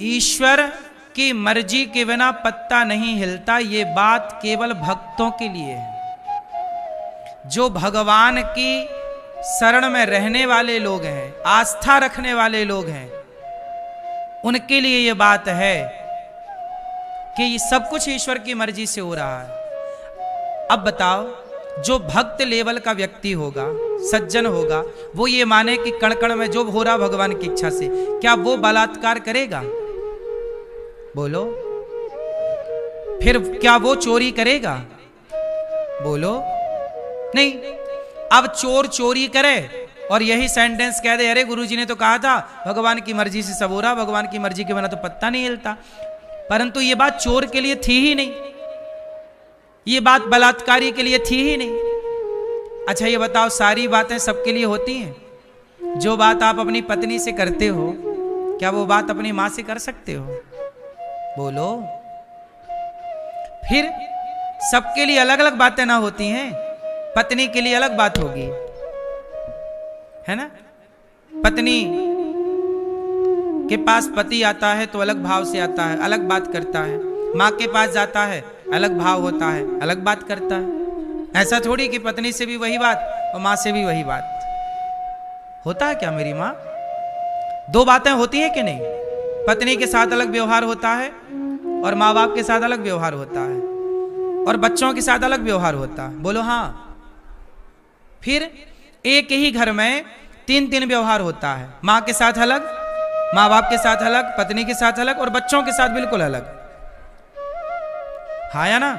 ईश्वर की मर्जी के बिना पत्ता नहीं हिलता, ये बात केवल भक्तों के लिए है। जो भगवान की शरण में रहने वाले लोग हैं, आस्था रखने वाले लोग हैं, उनके लिए ये बात है कि ये सब कुछ ईश्वर की मर्जी से हो रहा है। अब बताओ, जो भक्त लेवल का व्यक्ति होगा, सज्जन होगा, वो ये माने कि कण कण में जो हो रहा भगवान की इच्छा से, क्या वो बलात्कार करेगा? बोलो। फिर क्या वो चोरी करेगा? बोलो। नहीं। अब चोर चोरी करे और यही सेंटेंस कह दे, अरे गुरुजी ने तो कहा था भगवान की मर्जी से सब हो रहा, भगवान की मर्जी के बिना तो पत्ता नहीं हिलता। परंतु ये बात चोर के लिए थी ही नहीं, ये बात बलात्कारी के लिए थी ही नहीं। अच्छा ये बताओ, सारी बातें सबके लिए होती हैं? जो बात आप अपनी पत्नी से करते हो, क्या वो बात अपनी मां से कर सकते हो? बोलो। फिर सबके लिए अलग अलग बातें ना होती हैं? पत्नी के लिए अलग बात होगी, है ना? पत्नी के पास पति आता है तो अलग भाव से आता है, अलग बात करता है। माँ के पास जाता है, अलग भाव होता है, अलग बात करता है। ऐसा थोड़ी कि पत्नी से भी वही बात और माँ से भी वही बात। होता है क्या मेरी माँ? दो बातें होती हैं कि नहीं? पत्नी के साथ अलग व्यवहार होता है और माँ बाप के साथ अलग व्यवहार होता है और बच्चों के साथ अलग व्यवहार होता है। बोलो हाँ। फिर एक ही घर में तीन तीन व्यवहार होता है, माँ के साथ अलग, माँ बाप के साथ अलग, पत्नी के साथ अलग और बच्चों के साथ बिल्कुल अलग। हाँ या ना?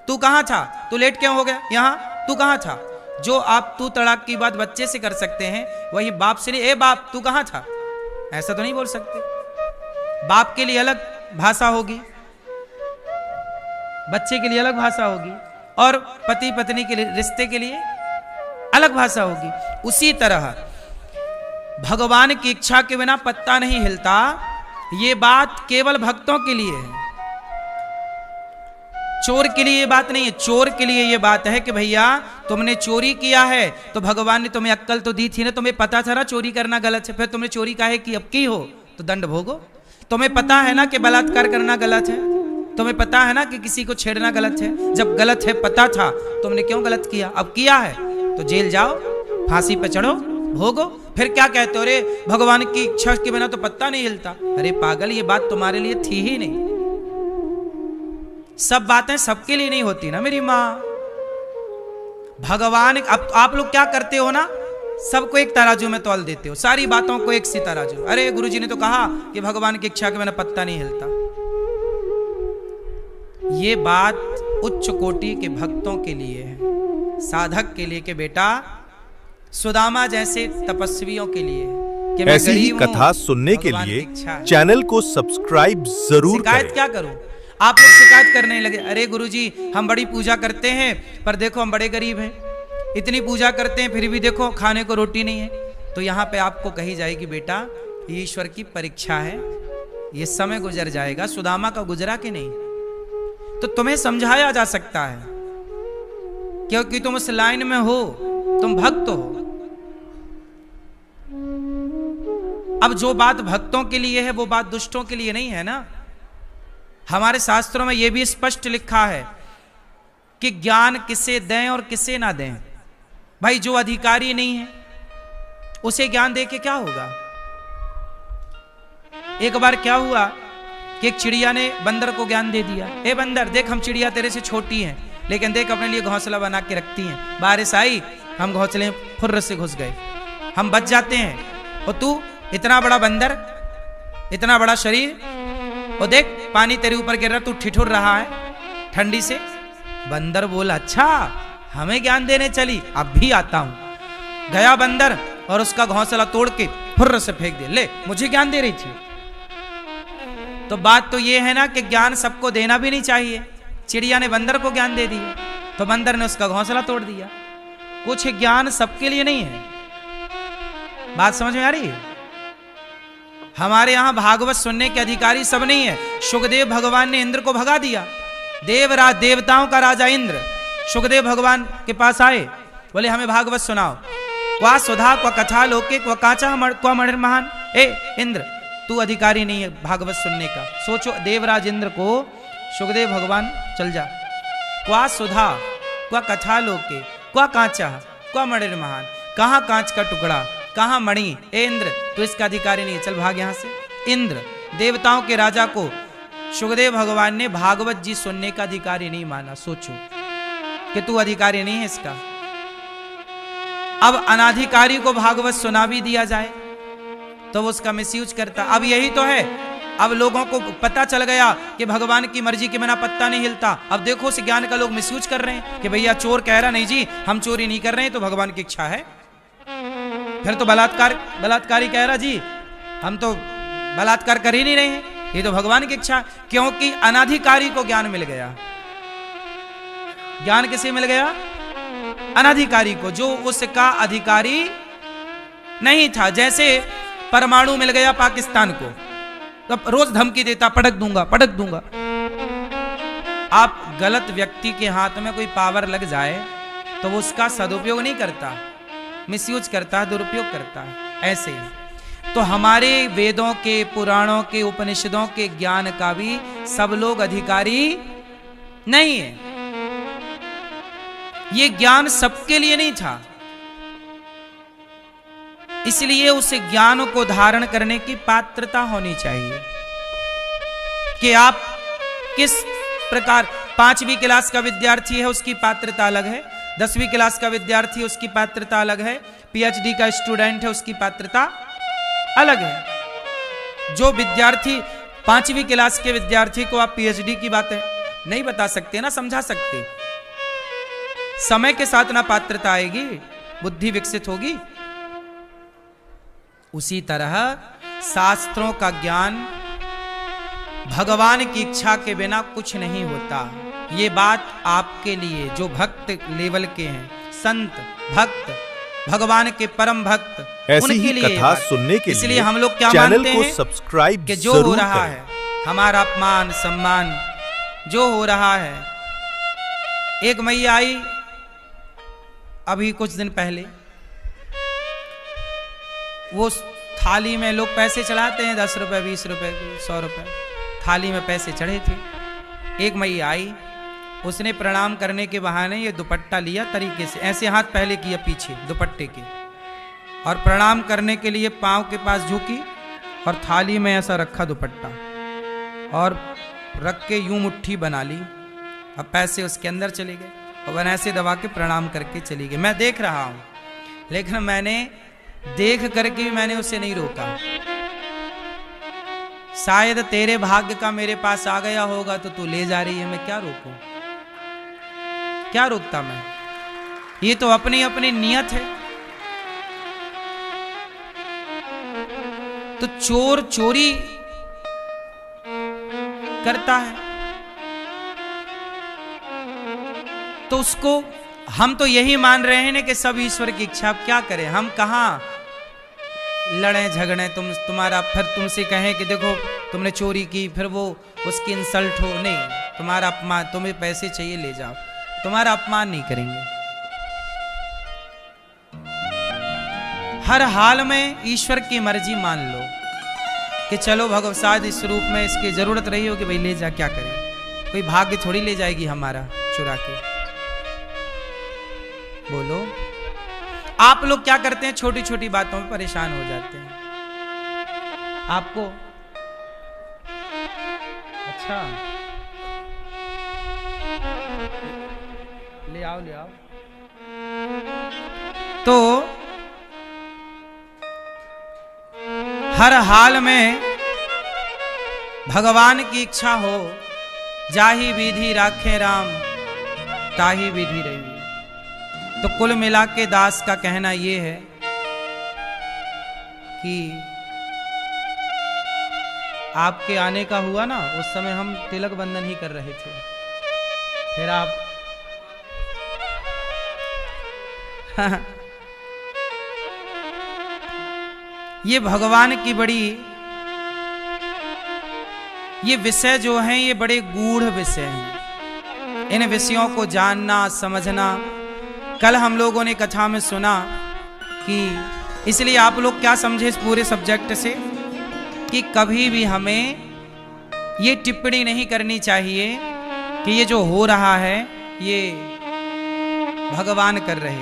तू कहाँ था? तू लेट क्यों हो गया यहाँ? तू कहाँ था? जो आप तू तड़ाक की बात बच्चे से कर सकते हैं, वही बाप से नहीं। ए बाप तू कहाँ था, ऐसा तो नहीं बोल सकते। बाप के लिए अलग भाषा होगी, बच्चे के लिए अलग भाषा होगी और पति पत्नी के लिए, रिश्ते के लिए अलग भाषा होगी। उसी तरह भगवान की इच्छा के बिना पत्ता नहीं हिलता, ये बात केवल भक्तों के लिए है। चोर के लिए ये बात नहीं है। चोर के लिए ये बात है कि भैया तुमने चोरी किया है तो भगवान ने तुम्हें अक्कल तो दी थी ना, तुम्हें पता था ना चोरी करना गलत है, फिर तुमने चोरी काहे की? अब की हो तो दंड भोगो। तुम्हें पता है ना कि बलात्कार करना गलत है, तुम्हें पता है ना कि किसी को छेड़ना गलत है। जब गलत है पता था, तुमने क्यों गलत किया? अब किया है तो जेल जाओ, फांसी पे चढ़ो, भोगो। फिर क्या कहते हो, रे भगवान की इच्छा के बिना तो पत्ता नहीं हिलता? अरे पागल, ये बात तुम्हारे लिए थी ही नहीं। सब बातें सबके लिए नहीं होती ना मेरी माँ। भगवान, अब आप लोग क्या करते हो ना, सबको एक तराजू में तौल देते हो, सारी बातों को एक सी तराजू। अरे गुरुजी ने तो कहा कि भगवान की इच्छा के बिना पत्ता नहीं हिलता। ये बात उच्च कोटि के भक्तों के लिए है, साधक के लिए, कि बेटा सुदामा जैसे तपस्वियों के लिए कि मैं ऐसी ही कथा सुनने के लिए चैनल को सब्सक्राइब जरूर करें। शिकायत क्या करूं? आप लोग शिकायत करने लगे, अरे गुरुजी हम बड़ी पूजा करते हैं पर देखो हम बड़े गरीब हैं, इतनी पूजा करते हैं फिर भी देखो खाने को रोटी नहीं है। तो यहाँ पे आपको कही जाएगी, बेटा ईश्वर की परीक्षा है, ये समय गुजर जाएगा। सुदामा का गुजरा कि नहीं? तो तुम्हें समझाया जा सकता है क्योंकि तुम उस लाइन में हो, तुम भक्त हो। अब जो बात भक्तों के लिए है वो बात दुष्टों के लिए नहीं है ना। हमारे शास्त्रों में यह भी स्पष्ट लिखा है कि ज्ञान किसे दें और किसे ना दें। भाई जो अधिकारी नहीं है उसे ज्ञान दे के क्या होगा? एक बार क्या हुआ कि एक चिड़िया ने बंदर को ज्ञान दे दिया, ए बंदर देख हम चिड़िया तेरे से छोटी हैं लेकिन देख अपने लिए घोंसला बना के रखती हैं, बारिश आई हम घोंसले में फुर्र से घुस गए, हम बच जाते हैं, और तू इतना बड़ा बंदर, इतना बड़ा शरीर, और देख पानी तेरे ऊपर गिर रहा, तू ठिठुर रहा है ठंडी से। बंदर बोला अच्छा हमें ज्ञान देने चली, अब भी आता हूं। गया बंदर और उसका घोंसला तोड़ के फुर्र से फेंक दिया, ले मुझे ज्ञान दे रही थी। तो बात तो ये है ना कि ज्ञान सबको देना भी नहीं चाहिए। चिड़िया ने बंदर को ज्ञान दे दिया तो बंदर ने उसका घोंसला तोड़ दिया। कुछ ज्ञान सबके लिए नहीं है। बात समझ में आ रही है? हमारे यहां भागवत सुनने के अधिकारी सब नहीं है। सुखदेव भगवान ने इंद्र को भगा दिया। देवराज, देवताओं का राजा इंद्र सुखदेव भगवान के पास आए, बोले हमें भागवत सुनाओ। क्वा सुधा क्वा कथा लोके क्वा काचा क्वा मणिर्महान। ए इंद्र तू अधिकारी नहीं है भागवत सुनने का। सोचो देवराज इंद्र को सुखदेव भगवान चल जा, क्वा सुधा क्वा कथा लोके क्वा कांचा क्वा मणिर महान, कहाँ कांच का टुकड़ा कहाँ मणि, ए इंद्र तू इसका अधिकारी नहीं है, चल भाग यहां से। इंद्र देवताओं के राजा को सुखदेव भगवान ने भागवत जी सुनने का अधिकारी नहीं माना। सोचो कि तू अधिकारी नहीं है इसका। अब अनाधिकारी को भागवत सुना भी दिया जाए तो वो उसका मिसयूज करता। अब यही तो है, अब लोगों को पता चल गया कि भगवान की मर्जी के बिना पत्ता नहीं हिलता। अब देखो उस ज्ञान का लोग मिसयूज कर रहे हैं कि भैया चोर कह रहा नहीं जी हम चोरी नहीं कर रहे हैं, तो भगवान की इच्छा है। फिर तो बलात्कारी कह रहा जी हम तो बलात्कार कर ही नहीं रहे हैं, ये तो भगवान की इच्छा। क्योंकि अनाधिकारी को ज्ञान मिल गया। ज्ञान किसे मिल गया? अनाधिकारी को, जो उसका अधिकारी नहीं था। जैसे परमाणु मिल गया पाकिस्तान को, तो रोज धमकी देता पटक दूंगा पटक दूंगा। आप गलत व्यक्ति के हाथ में कोई पावर लग जाए तो वो उसका सदुपयोग नहीं करता, मिसयूज करता है, दुरुपयोग करता है। ऐसे ही तो हमारे वेदों के, पुराणों के, उपनिषदों के ज्ञान का भी सब लोग अधिकारी नहीं है। ये ज्ञान सबके लिए नहीं था, इसलिए उस ज्ञान को धारण करने की पात्रता होनी चाहिए कि आप किस प्रकार। 5वीं क्लास का विद्यार्थी है उसकी पात्रता अलग है, 10वीं क्लास का विद्यार्थी उसकी पात्रता अलग है, पीएचडी का स्टूडेंट है उसकी पात्रता अलग है। जो विद्यार्थी 5वीं क्लास के विद्यार्थी को आप पीएचडी की बातें नहीं बता सकते ना समझा सकते, समय के साथ ना पात्रता आएगी, बुद्धि विकसित होगी। उसी तरह शास्त्रों का ज्ञान भगवान की इच्छा के बिना कुछ नहीं होता। ये बात आपके लिए जो भक्त लेवल के हैं, संत भक्त, भगवान के परम भक्त, ऐसी उनके ही लिए कथा सुनने के इसलिए लिए हम लोग क्या चैनल मानते को हैं सब्सक्राइब कि जो हो रहा है हमारा अपमान सम्मान जो हो रहा है। एक मैया आई अभी कुछ दिन पहले, वो थाली में लोग पैसे चढ़ाते हैं 10 रुपए 20 रुपए 100 रुपए, थाली में पैसे चढ़े थे। एक मैया आई, उसने प्रणाम करने के बहाने ये दुपट्टा लिया तरीके से, ऐसे हाथ पहले किया पीछे दुपट्टे के, और प्रणाम करने के लिए पांव के पास झुकी और थाली में ऐसा रखा दुपट्टा और रख के यूं मुट्ठी बना ली। अब पैसे उसके अंदर चले गए और ऐसे दबा के प्रणाम करके चली गई। मैं देख रहा हूं, लेकिन मैंने देख करके भी मैंने उसे नहीं रोका। शायद तेरे भाग्य का मेरे पास आ गया होगा तो तू ले जा रही है, मैं क्या रोकूं, क्या रोकता मैं। ये तो अपनी अपनी नियत है। तो चोर चोरी करता है तो उसको हम तो यही मान रहे हैं ना कि सब ईश्वर की इच्छा। अब क्या करें, हम कहां लड़े झगड़े, तुम्हारा फिर तुमसे कहें कि देखो तुमने चोरी की, फिर वो उसकी इंसल्ट हो। नहीं, तुम्हारा अपमान, तुम्हें पैसे चाहिए ले जाओ, तुम्हारा अपमान नहीं करेंगे। हर हाल में ईश्वर की मर्जी मान लो कि चलो भगवसाद इस रूप में इसकी जरूरत रही हो कि भाई ले जा, क्या करें, कोई भाग्य थोड़ी ले जाएगी हमारा चुरा के। बोलो, आप लोग क्या करते हैं, छोटी छोटी बातों में परेशान हो जाते हैं। आपको अच्छा ले आओ ले आओ। तो हर हाल में भगवान की इच्छा हो, जाही विधि राखे राम ताही विधि रही। तो कुल मिला के दास का कहना यह है कि आपके आने का हुआ ना, उस समय हम तिलक बंधन ही कर रहे थे, फिर आप ये भगवान की बड़ी, ये विषय जो हैं ये बड़े गूढ़ विषय हैं। इन विषयों को जानना समझना, कल हम लोगों ने कथा में सुना कि इसलिए आप लोग क्या समझे इस पूरे सब्जेक्ट से कि कभी भी हमें ये टिप्पणी नहीं करनी चाहिए कि ये जो हो रहा है ये भगवान कर रहे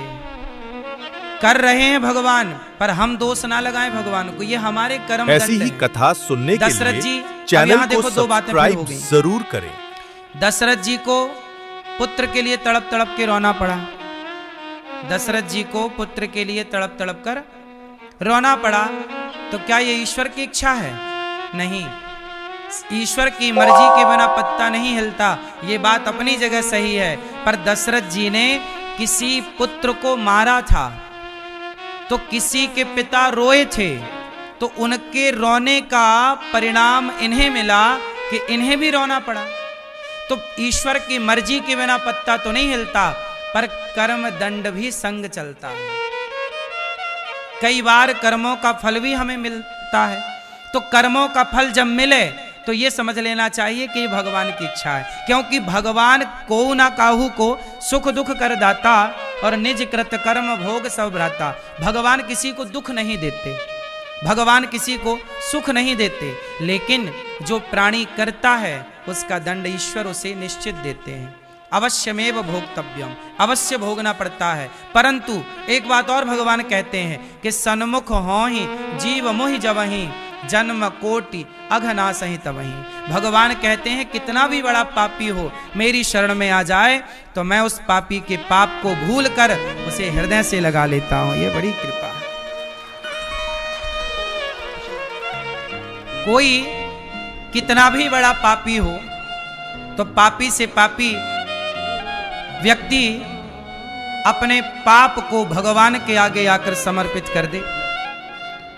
हैं भगवान, पर हम दोष ना लगाएं भगवान को, ये हमारे कर्म। ऐसी ही कथा सुनने के लिए चैनल को सब्सक्राइब जरूर करें। दशरथ जी को पुत्र के लिए तड़प तड़प के रोना पड़ा, दशरथ जी को पुत्र के लिए तड़प तड़प कर रोना पड़ा, तो क्या ये ईश्वर की इच्छा है? नहीं, ईश्वर की मर्जी के बिना पत्ता नहीं हिलता, ये बात अपनी जगह सही है। पर दशरथ जी ने किसी पुत्र को मारा था, तो किसी के पिता रोए थे, तो उनके रोने का परिणाम इन्हें मिला कि इन्हें भी रोना पड़ा। तो ईश्वर की मर्जी के बिना पत्ता तो नहीं हिलता, पर कर्म दंड भी संग चलता है। कई बार कर्मों का फल भी हमें मिलता है, तो कर्मों का फल जब मिले तो ये समझ लेना चाहिए कि भगवान की इच्छा है, क्योंकि भगवान को ना काहू को सुख दुख कर दाता और निज कृत कर्म भोग सब भ्राता। भगवान किसी को दुख नहीं देते, भगवान किसी को सुख नहीं देते, लेकिन जो प्राणी करता है उसका दंड ईश्वर उसे निश्चित देते हैं। अवश्यमेव भोक्तव्यम, अवश्य भोगना पड़ता है। परंतु एक बात और भगवान कहते हैं कि सन्मुख हो ही जीव मोहि जबहि जन्म कोटि अघना सही तबहि। भगवान कहते हैं कितना भी बड़ा पापी हो मेरी शरण में आ जाए तो मैं उस पापी के पाप को भूल कर उसे हृदय से लगा लेता हूं। ये बड़ी कृपा है। कोई कितना भी बड़ा पापी हो तो पापी से पापी व्यक्ति अपने पाप को भगवान के आगे आकर समर्पित कर दे।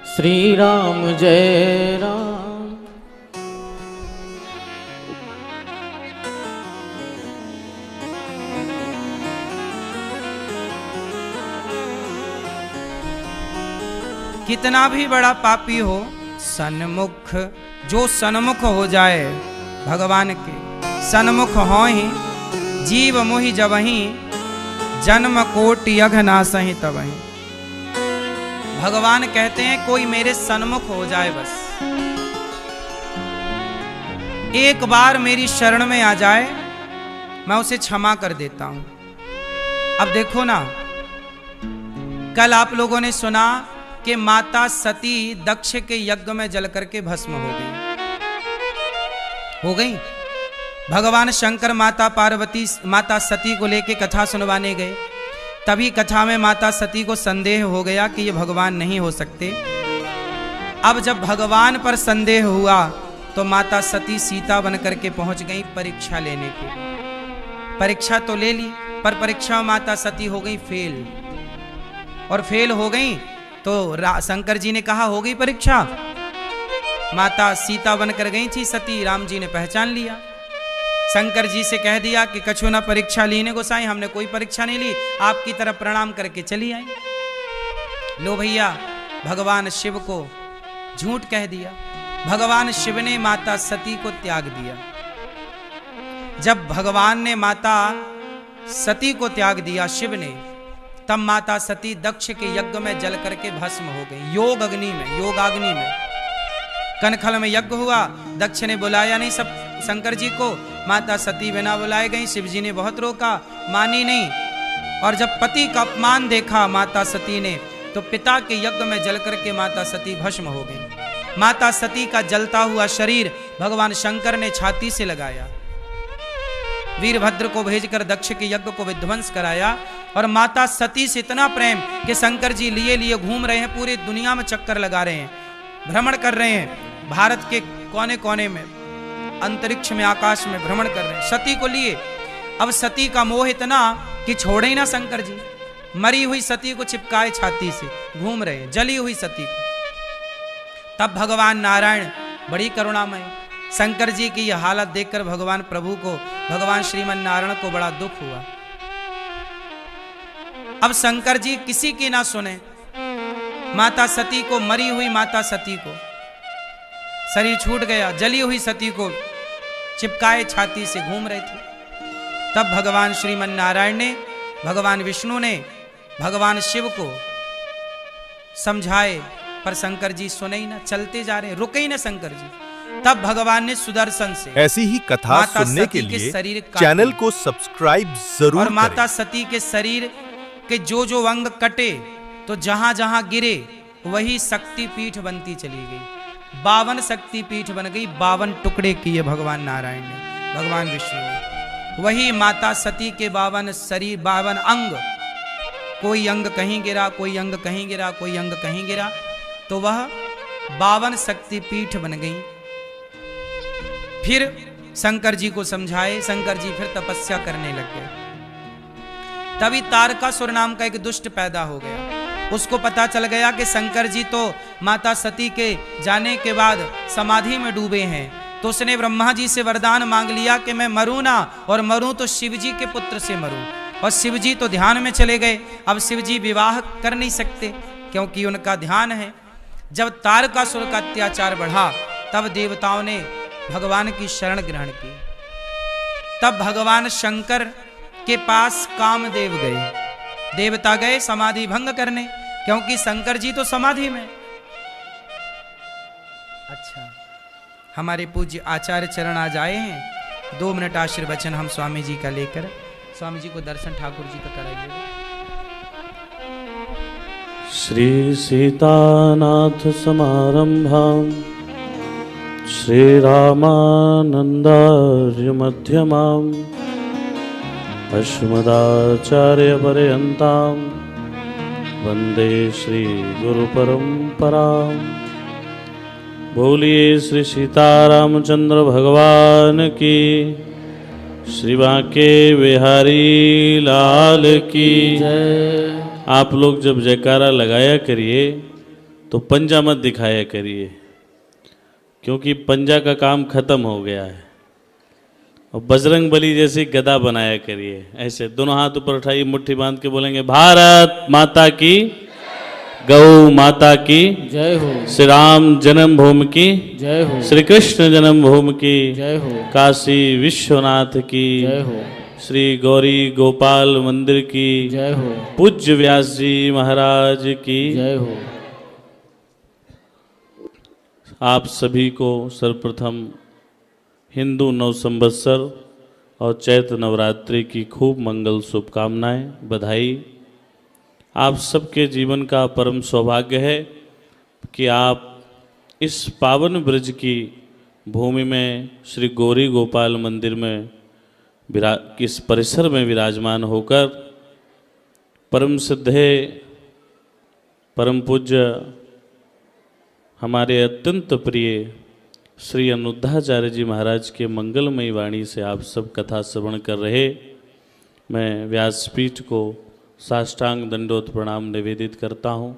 श्री राम जय राम। कितना भी बड़ा पापी हो, सन्मुख जो सन्मुख हो जाए भगवान के, सन्मुख हो ही जीव मोहि जबहि जन्म कोटि अघना सही तबहि। भगवान कहते हैं कोई मेरे सन्मुख हो जाए, बस एक बार मेरी शरण में आ जाए मैं उसे क्षमा कर देता हूं। अब देखो ना, कल आप लोगों ने सुना कि माता सती दक्ष के यज्ञ में जल करके भस्म हो गई। भगवान शंकर माता पार्वती माता सती को लेके कथा सुनवाने गए, तभी कथा में माता सती को संदेह हो गया कि ये भगवान नहीं हो सकते। अब जब भगवान पर संदेह हुआ तो माता सती सीता बन करके पहुंच गई परीक्षा लेने के। परीक्षा तो ले ली, पर परीक्षा में माता सती हो गई फेल, और फेल हो गई तो शंकर जी ने कहा हो गई परीक्षा। माता सीता बनकर गई थी सती, राम जी ने पहचान लिया। शंकर जी से कह दिया कि कछु ना परीक्षा लीने गोसाई, हमने कोई परीक्षा नहीं ली, आपकी तरफ प्रणाम करके चली आई। लो भैया, भगवान शिव को झूठ कह दिया। भगवान शिव ने माता सती को त्याग दिया। जब भगवान ने माता सती को त्याग दिया शिव ने, तब माता सती दक्ष के यज्ञ में जल करके भस्म हो गई। योगाग्नि में कनखल में यज्ञ हुआ, दक्ष ने बुलाया नहीं सब शंकर जी को, माता सती बिना बुलाए गई। शिव जी ने बहुत रोका, मानी नहीं, और जब पति का अपमान देखा माता सती ने, तो पिता के यज्ञ में जल करके माता सती भस्म हो गई। माता सती का जलता हुआ शरीर भगवान शंकर ने छाती से लगाया, वीरभद्र को भेजकर दक्ष के यज्ञ को विध्वंस कराया। और माता सती से इतना प्रेम कि शंकर जी लिए लिए घूम रहे हैं, पूरी दुनिया में चक्कर लगा रहे हैं, भ्रमण कर रहे हैं, भारत के कोने कोने में, अंतरिक्ष में, आकाश में भ्रमण कर रहे हैं सती को लिए। अब सती का मोह इतना कि छोड़े ही ना शंकर जी, मरी हुई सती को चिपकाए छाती से घूम रहे हैं, जली हुई सती को। तब भगवान नारायण बड़ी करुणामय, शंकर जी की यह हालत देखकर भगवान प्रभु को, भगवान श्रीमन नारायण को बड़ा दुख हुआ। अब शंकर जी किसी की ना सुने, माता सती को, मरी हुई माता सती को, शरीर छूट गया, जली हुई सती को चिपकाए छाती से घूम रहे थे। तब भगवान श्रीमन नारायण ने, भगवान विष्णु ने भगवान शिव को समझाए पर शंकर जी सुने ही ना, चलते जा रहे, रुके ही ना शंकर जी। तब भगवान ने सुदर्शन से ऐसी ही कथा माता सुनने सती के के लिए शरीर काटे चैनल को सब्सक्राइब जरूर और करें। माता सती के शरीर के जो जो अंग कटे तो जहां जहां गिरे वही शक्ति पीठ बनती चली गई। 52 शक्ति पीठ बन गई, 52 टुकड़े किए भगवान नारायण ने, भगवान विष्णु ने। वही माता सती के 52 शरीर, 52 अंग, कोई अंग कहीं गिरा, कोई अंग कहीं गिरा, कोई अंग कहीं गिरा, तो वह 52 शक्ति पीठ बन गई। फिर शंकर जी को समझाए, शंकर जी फिर तपस्या करने लग गए। तभी तारकासुर नाम का एक दुष्ट पैदा हो गया। उसको पता चल गया कि शंकर जी तो माता सती के जाने के बाद समाधि में डूबे हैं, तो उसने ब्रह्मा जी से वरदान मांग लिया कि मैं मरूं ना, और मरूं तो शिव जी के पुत्र से मरूं। और शिव जी तो ध्यान में चले गए। अब शिव जी विवाह कर नहीं सकते क्योंकि उनका ध्यान है। जब तारकासुर का अत्याचार बढ़ा तब देवताओं ने भगवान की शरण ग्रहण की। तब भगवान शंकर के पास कामदेव गए, देवता गए समाधि भंग करने, क्योंकि शंकर जी तो समाधि में। अच्छा, हमारे पूज्य आचार्य चरण आज आए हैं। 2 मिनट आशीर्वचन हम स्वामी जी का लेकर, स्वामी जी को दर्शन ठाकुर जी का कराइए। श्री सीतानाथ समारंभां श्री रामानंदार्य मध्यमाम् अस्मदाचार्य पर्यन्तां वंदे श्री गुरु परंपरां। बोलिए श्री सीतारामचंद्र भगवान की, श्री बांके बिहारी लाल की जय। आप लोग जब जयकारा लगाया करिए तो पंजा मत दिखाया करिए, क्योंकि पंजा का काम खत्म हो गया है। और बजरंग बली जैसी गदा बनाया करिए, ऐसे दोनों हाथ ऊपर उठाइए, मुट्ठी बांध के बोलेंगे भारत माता की, गौ माता की जय हो, श्री राम जन्मभूमि की जय हो, श्री कृष्ण जन्मभूमि की जय हो, काशी विश्वनाथ की जय हो, श्री गौरी गोपाल मंदिर की जय हो, पूज्य व्यास जी महाराज की जय हो। आप सभी को सर्वप्रथम हिंदू नव संवत्सर और चैत्र नवरात्रि की खूब मंगल शुभकामनाएं, बधाई। आप सबके जीवन का परम सौभाग्य है कि आप इस पावन ब्रज की भूमि में श्री गौरी गोपाल मंदिर में इस परिसर में विराजमान होकर परम सिद्धे परम पूज्य हमारे अत्यंत प्रिय श्री अनुद्धाचार्य जी महाराज के मंगलमयी वाणी से आप सब कथा श्रवण कर रहे। मैं व्यासपीठ को साष्टांग दंडोत प्रणाम निवेदित करता हूँ।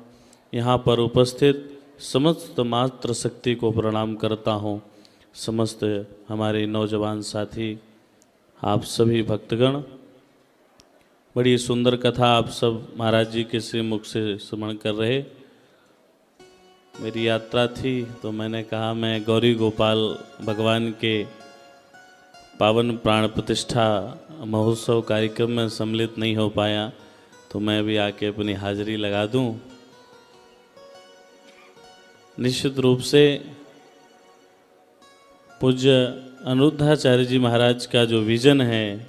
यहाँ पर उपस्थित समस्त मात्र शक्ति को प्रणाम करता हूँ। समस्त हमारे नौजवान साथी, आप सभी भक्तगण, बड़ी सुंदर कथा आप सब महाराज जी के श्री मुख से श्रवण कर रहे। मेरी यात्रा थी तो मैंने कहा मैं गौरी गोपाल भगवान के पावन प्राण प्रतिष्ठा महोत्सव कार्यक्रम में सम्मिलित नहीं हो पाया, तो मैं भी आके अपनी हाजिरी लगा दूं। निश्चित रूप से पूज्य अनुद्धाचार्य जी महाराज का जो विजन है,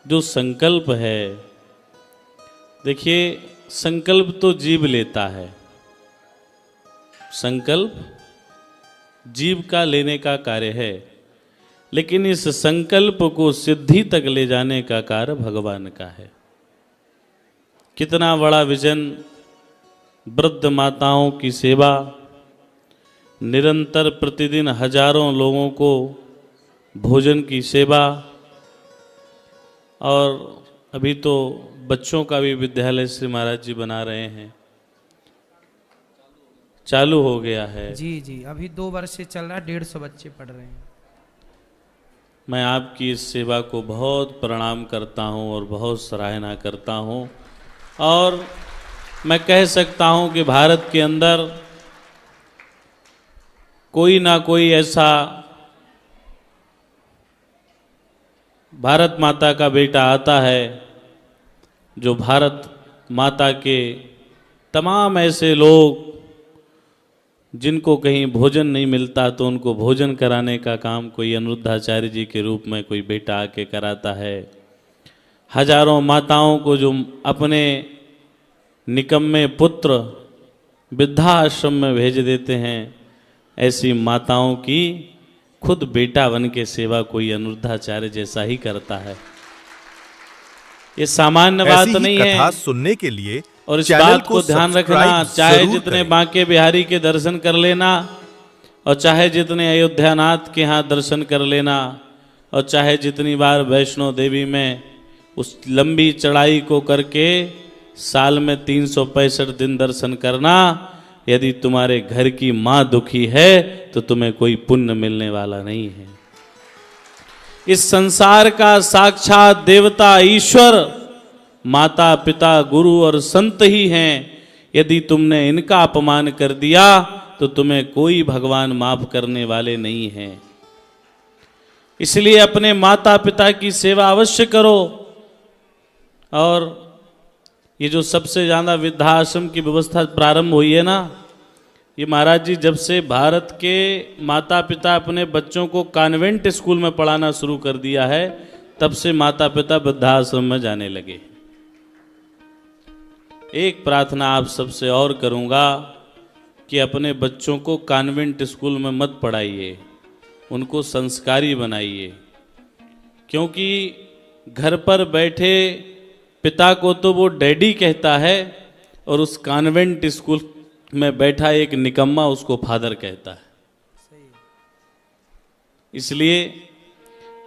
जो संकल्प है, देखिए संकल्प तो जीव लेता है, संकल्प जीव का लेने का कार्य है, लेकिन इस संकल्प को सिद्धि तक ले जाने का कार्य भगवान का है। कितना बड़ा विजन, वृद्ध माताओं की सेवा, निरंतर प्रतिदिन हजारों लोगों को भोजन की सेवा, और अभी तो बच्चों का भी विद्यालय श्री महाराज जी बना रहे हैं, चालू हो गया है। जी जी, अभी 2 वर्ष से चल रहा है, 150 बच्चे पढ़ रहे हैं। मैं आपकी इस सेवा को बहुत प्रणाम करता हूं और बहुत सराहना करता हूं, और मैं कह सकता हूं कि भारत के अंदर कोई ना कोई ऐसा भारत माता का बेटा आता है जो भारत माता के तमाम ऐसे लोग जिनको कहीं भोजन नहीं मिलता तो उनको भोजन कराने का काम कोई अनिरुद्धाचार्य जी के रूप में कोई बेटा आके कराता है। हजारों माताओं को जो अपने निकम्मे पुत्र वृद्धाश्रम में भेज देते हैं, ऐसी माताओं की खुद बेटा बन के सेवा कोई अनिरुद्धाचार्य जैसा ही करता है। ये सामान्य बात नहीं है। कथा सुनने के लिए और इस बात को ध्यान रखना, चाहे जितने बांके बिहारी के दर्शन कर लेना और चाहे जितने अयोध्यानाथ के यहाँ दर्शन कर लेना और चाहे जितनी बार वैष्णो देवी में उस लंबी चढ़ाई को करके साल में 365 दिन दर्शन करना, यदि तुम्हारे घर की माँ दुखी है तो तुम्हें कोई पुण्य मिलने वाला नहीं है। इस संसार का साक्षात देवता ईश्वर माता पिता गुरु और संत ही हैं। यदि तुमने इनका अपमान कर दिया तो तुम्हें कोई भगवान माफ करने वाले नहीं हैं। इसलिए अपने माता पिता की सेवा अवश्य करो। और ये जो सबसे ज्यादा वृद्धाश्रम की व्यवस्था प्रारंभ हुई है ना, ये महाराज जी जब से भारत के माता पिता अपने बच्चों को कॉन्वेंट स्कूल में पढ़ाना शुरू कर दिया है, तब से माता पिता वृद्धाश्रम में जाने लगे। एक प्रार्थना आप सबसे और करूंगा कि अपने बच्चों को कॉन्वेंट स्कूल में मत पढ़ाइए, उनको संस्कारी बनाइए। क्योंकि घर पर बैठे पिता को तो वो डैडी कहता है और उस कॉन्वेंट स्कूल में बैठा एक निकम्मा उसको फादर कहता है। इसलिए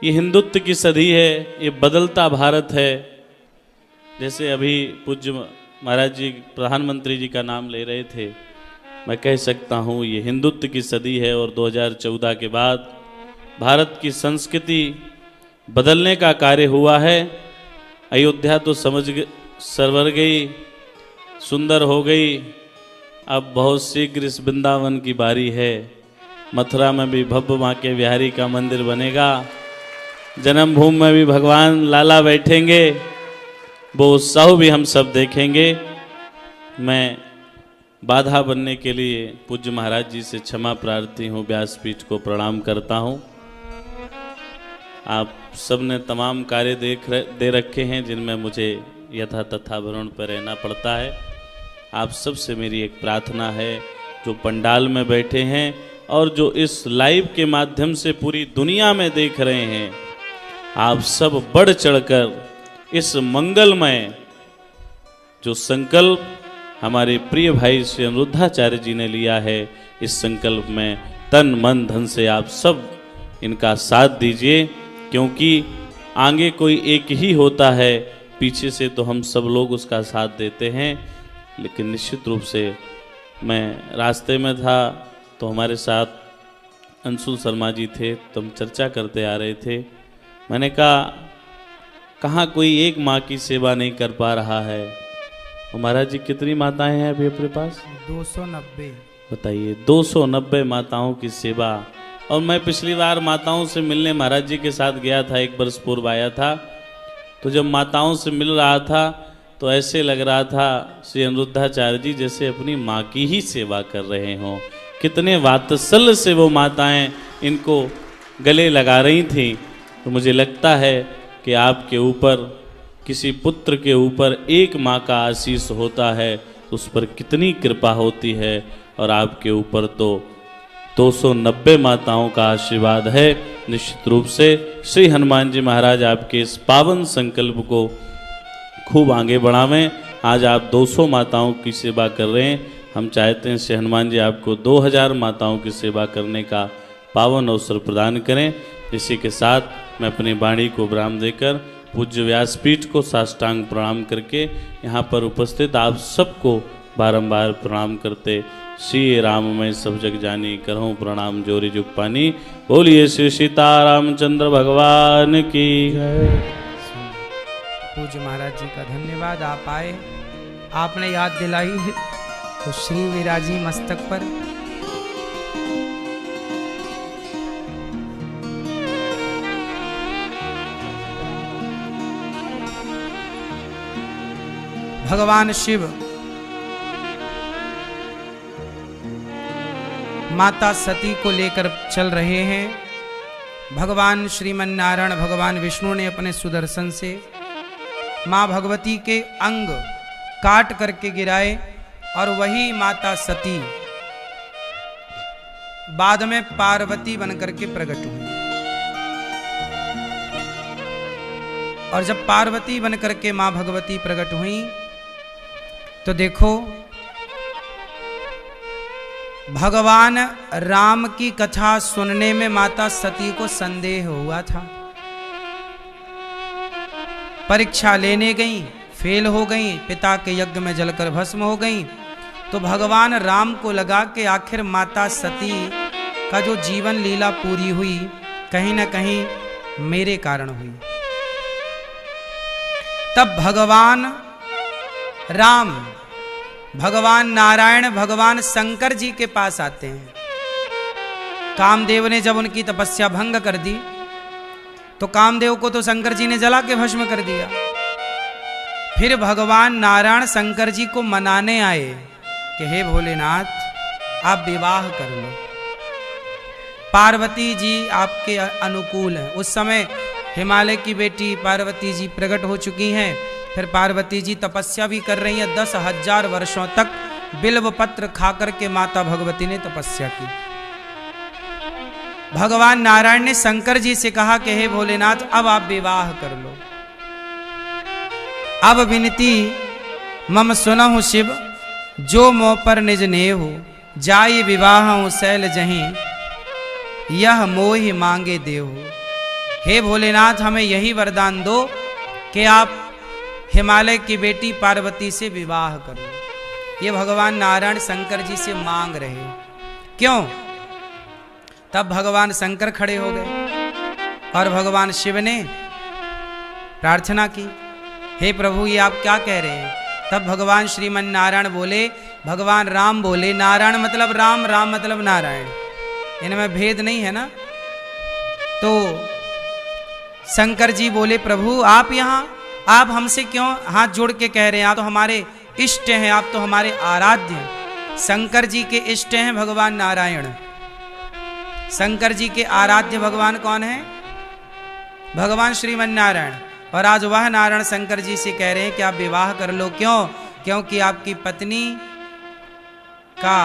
ये हिंदुत्व की सदी है, ये बदलता भारत है। जैसे अभी पूज्य महाराज जी प्रधानमंत्री जी का नाम ले रहे थे, मैं कह सकता हूँ ये हिंदुत्व की सदी है। और 2014 के बाद भारत की संस्कृति बदलने का कार्य हुआ है। अयोध्या तो सरवर गई, सुंदर हो गई। अब बहुत शीघ्र इस वृंदावन की बारी है। मथुरा में भी भव्य माँ के बिहारी का मंदिर बनेगा। जन्मभूमि में भी भगवान लाला बैठेंगे। वो उत्सव भी हम सब देखेंगे। मैं बाधा बनने के लिए पूज्य महाराज जी से क्षमा प्रार्थी हूँ, व्यासपीठ को प्रणाम करता हूँ। आप सबने तमाम कार्य दे रखे हैं जिनमें मुझे यथा तथा वरुण पर रहना पड़ता है। आप सब से मेरी एक प्रार्थना है, जो पंडाल में बैठे हैं और जो इस लाइव के माध्यम से पूरी दुनिया में देख रहे हैं, आप सब बढ़ चढ़कर इस मंगलमय जो संकल्प हमारे प्रिय भाई श्री अनिरुद्धाचार्य जी ने लिया है, इस संकल्प में तन मन धन से आप सब इनका साथ दीजिए। क्योंकि आगे कोई एक ही होता है, पीछे से तो हम सब लोग उसका साथ देते हैं। लेकिन निश्चित रूप से मैं रास्ते में था तो हमारे साथ अंशुल शर्मा जी थे, तो हम चर्चा करते आ रहे थे। मैंने कहा कहाँ कोई एक माँ की सेवा नहीं कर पा रहा है। और महाराज जी कितनी माताएं हैं अभी अपने पास? 290। बताइए, 290 माताओं की सेवा। और मैं पिछली बार माताओं से मिलने महाराज जी के साथ गया था, 1 वर्ष पूर्व आया था। तो जब माताओं से मिल रहा था तो ऐसे लग रहा था श्री अनिरुद्धाचार्य जी जैसे अपनी माँ की ही सेवा कर रहे हों। कितने वात्सल्य से वो माताएं इनको गले लगा रही थीं। तो मुझे लगता है कि आपके ऊपर, किसी पुत्र के ऊपर एक माँ का आशीष होता है तो उस पर कितनी कृपा होती है। और आपके ऊपर तो 290 माताओं का आशीर्वाद है। निश्चित रूप से श्री हनुमान जी महाराज आपके इस पावन संकल्प को खूब आगे बढ़ावें। आज आप 200 माताओं की सेवा कर रहे हैं। हम चाहते हैं श्री हनुमान जी आपको 2000 माताओं की सेवा करने का पावन अवसर प्रदान करें। इसी के साथ मैं अपनी वाणी को विराम देकर पूज्य व्यासपीठ को साष्टांग प्रणाम करके यहाँ पर उपस्थित आप सबको बारंबार प्रणाम करते, श्री राममय सब जग जानी करहूँ प्रणाम जोरी जुग पानी। बोलिए श्री सीतारामचंद्र भगवान की। पूज्य महाराज जी का धन्यवाद, आप आए, आपने याद दिलाई तो श्री विराजी मस्तक पर। भगवान शिव माता सती को लेकर चल रहे हैं। भगवान श्रीमन नारायण भगवान विष्णु ने अपने सुदर्शन से माँ भगवती के अंग काट करके गिराए और वही माता सती बाद में पार्वती बनकर के प्रकट हुई। और जब पार्वती बनकर के मां भगवती प्रकट हुई तो देखो भगवान राम की कथा सुनने में माता सती को संदेह हुआ था। परीक्षा लेने गई, फेल हो गई, पिता के यज्ञ में जलकर भस्म हो गई। तो भगवान राम को लगा कि आखिर माता सती का जो जीवन लीला पूरी हुई कहीं ना कहीं मेरे कारण हुई। तब भगवान राम, भगवान नारायण, भगवान शंकर जी के पास आते हैं। कामदेव ने जब उनकी तपस्या भंग कर दी तो कामदेव को तो शंकर जी ने जला के भस्म कर दिया। फिर भगवान नारायण शंकर जी को मनाने आए कि हे भोलेनाथ आप विवाह कर लो, पार्वती जी आपके अनुकूल हैं। उस समय हिमालय की बेटी पार्वती जी प्रकट हो चुकी हैं। फिर पार्वती जी तपस्या भी कर रही हैं। 10,000 वर्षों तक बिल्व पत्र खाकर के माता भगवती ने तपस्या की। भगवान नारायण ने शंकर जी से कहा कि हे भोलेनाथ अब आप विवाह कर लो। अब विनती मम सुनहु शिव, जो मोह पर निज नेहु, जाई विवाह शैल जहीं, यह मोहि मांगे देहु। हे भोलेनाथ हमें यही वरदान दो कि आप हिमालय की बेटी पार्वती से विवाह करो। ये भगवान नारायण शंकर जी से मांग रहे। क्यों? तब भगवान शंकर खड़े हो गए और भगवान शिव ने प्रार्थना की, हे प्रभु ये आप क्या कह रहे हैं? तब भगवान श्रीमन नारायण बोले, भगवान राम बोले, नारायण मतलब राम, राम मतलब नारायण, इनमें भेद नहीं है ना। तो शंकर जी बोले, प्रभु आप यहाँ, आप हमसे क्यों हाथ जोड़ के कह रहे हैं? आप तो हमारे इष्ट हैं, आप तो हमारे आराध्य हैं। शंकर जी के इष्ट हैं भगवान नारायण। शंकर जी के आराध्य भगवान कौन है? भगवान श्रीमन नारायण। और आज वह नारायण शंकर जी से कह रहे हैं कि आप विवाह कर लो। क्यों? क्योंकि आपकी पत्नी का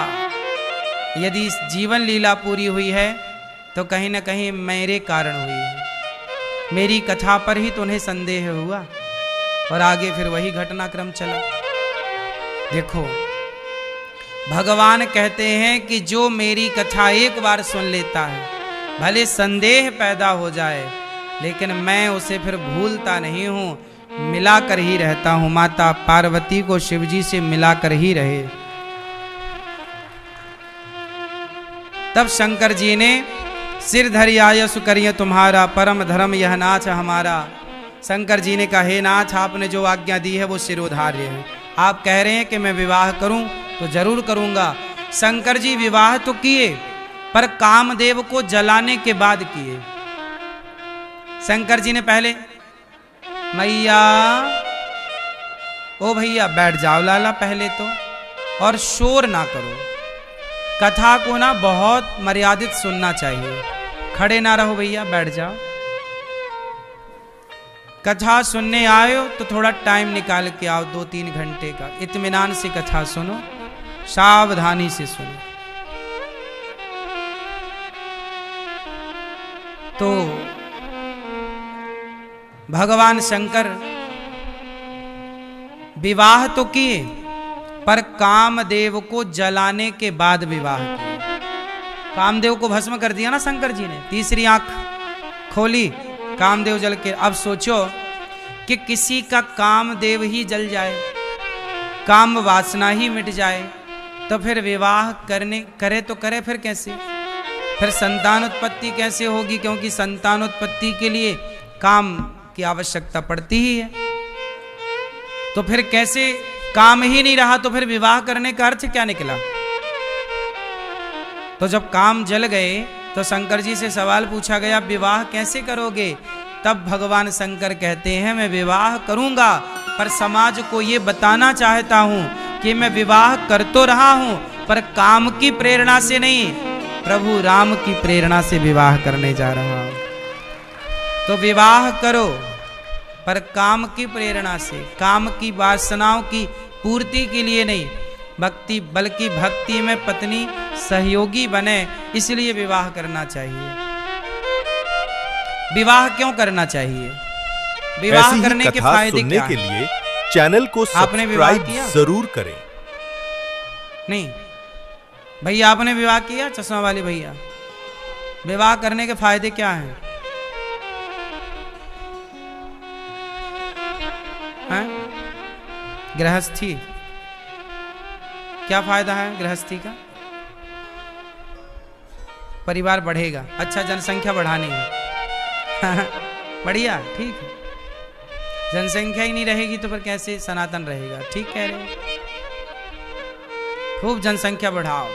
यदि जीवन लीला पूरी हुई है तो कहीं ना कहीं मेरे कारण हुई है। मेरी कथा पर ही तो उन्हें संदेह हुआ और आगे फिर वही घटनाक्रम चला। देखो भगवान कहते हैं कि जो मेरी कथा एक बार सुन लेता है, भले संदेह पैदा हो जाए लेकिन मैं उसे फिर भूलता नहीं हूं, मिलाकर ही रहता हूं। माता पार्वती को शिवजी से मिलाकर ही रहे। तब शंकर जी ने सिर धरि आयसु करिय तुम्हारा, परम धर्म यह नाथ हमारा। शंकर जी ने कहा, हे नाथ आपने जो आज्ञा दी है वो सिरोधार्य है। आप कह रहे हैं कि मैं विवाह करूं तो जरूर करूंगा। शंकर जी विवाह तो किए पर कामदेव को जलाने के बाद किए। शंकर जी ने पहले, मैया ओ भैया बैठ जाओ लाला पहले तो, और शोर ना करो। कथा को ना बहुत मर्यादित सुनना चाहिए। खड़े ना रहो भैया, बैठ जाओ। कथा सुनने आए हो तो थोड़ा टाइम निकाल के आओ, 2-3 घंटे का। इत्मीनान से कथा सुनो, सावधानी से सुनो। तो भगवान शंकर विवाह तो किए पर कामदेव को जलाने के बाद विवाह किया। कामदेव को भस्म कर दिया ना शंकर जी ने, तीसरी आंख खोली, कामदेव जल के। अब सोचो कि किसी का कामदेव ही जल जाए, काम वासना ही मिट जाए, तो फिर विवाह करे तो करे फिर कैसे? फिर संतान उत्पत्ति कैसे होगी? क्योंकि संतान उत्पत्ति के लिए काम की आवश्यकता पड़ती ही है। तो फिर कैसे? काम ही नहीं रहा तो फिर विवाह करने का अर्थ क्या निकला? तो जब काम जल गए तो शंकर जी से सवाल पूछा गया, विवाह कैसे करोगे? तब भगवान शंकर कहते हैं, मैं विवाह करूंगा पर समाज को ये बताना चाहता हूं कि मैं विवाह कर तो रहा हूं पर काम की प्रेरणा से नहीं, प्रभु राम की प्रेरणा से विवाह करने जा रहा हूं। तो विवाह करो, पर काम की प्रेरणा से, काम की वासनाओं की पूर्ति के लिए नहीं, बल्कि भक्ति में पत्नी सहयोगी बने, इसलिए विवाह करना चाहिए। विवाह क्यों करना चाहिए? विवाह करने के फायदे क्या के लिए चैनल को सब्सक्राइब जरूर करें। नहीं भैया, आपने विवाह किया? चश्मा वाले भैया, विवाह करने के फायदे क्या हैं? गृहस्थी, क्या फायदा है गृहस्थी का? परिवार बढ़ेगा। अच्छा, जनसंख्या बढ़ानी है बढ़िया, ठीक है। जनसंख्या ही नहीं रहेगी तो फिर कैसे सनातन रहेगा? ठीक कह रहे हैं, खूब जनसंख्या बढ़ाओ,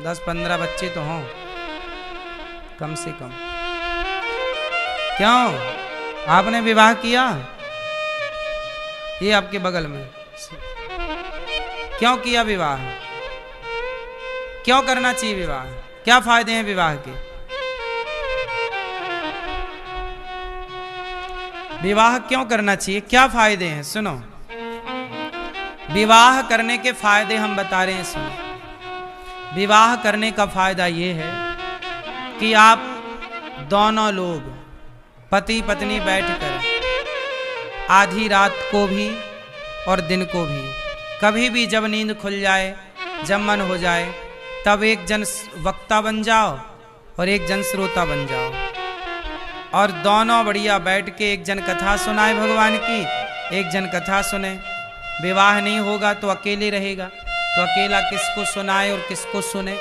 10-15 बच्चे तो हों कम से कम। क्यों? आपने विवाह किया? ये आपके बगल में, क्यों किया विवाह? क्यों करना चाहिए विवाह? क्या फायदे हैं विवाह के? विवाह क्यों करना चाहिए? क्या फायदे हैं? सुनो, विवाह करने के फायदे हम बता रहे हैं, सुनो। विवाह करने का फायदा ये है कि आप दोनों लोग पति पत्नी बैठकर आधी रात को भी और दिन को भी, कभी भी जब नींद खुल जाए, जब मन हो जाए, तब एक जन वक्ता बन जाओ और एक जन श्रोता बन जाओ, और दोनों बढ़िया बैठ के एक जन कथा सुनाए भगवान की, एक जन कथा सुने। विवाह नहीं होगा तो अकेले रहेगा, तो अकेला किसको सुनाए और किसको सुने?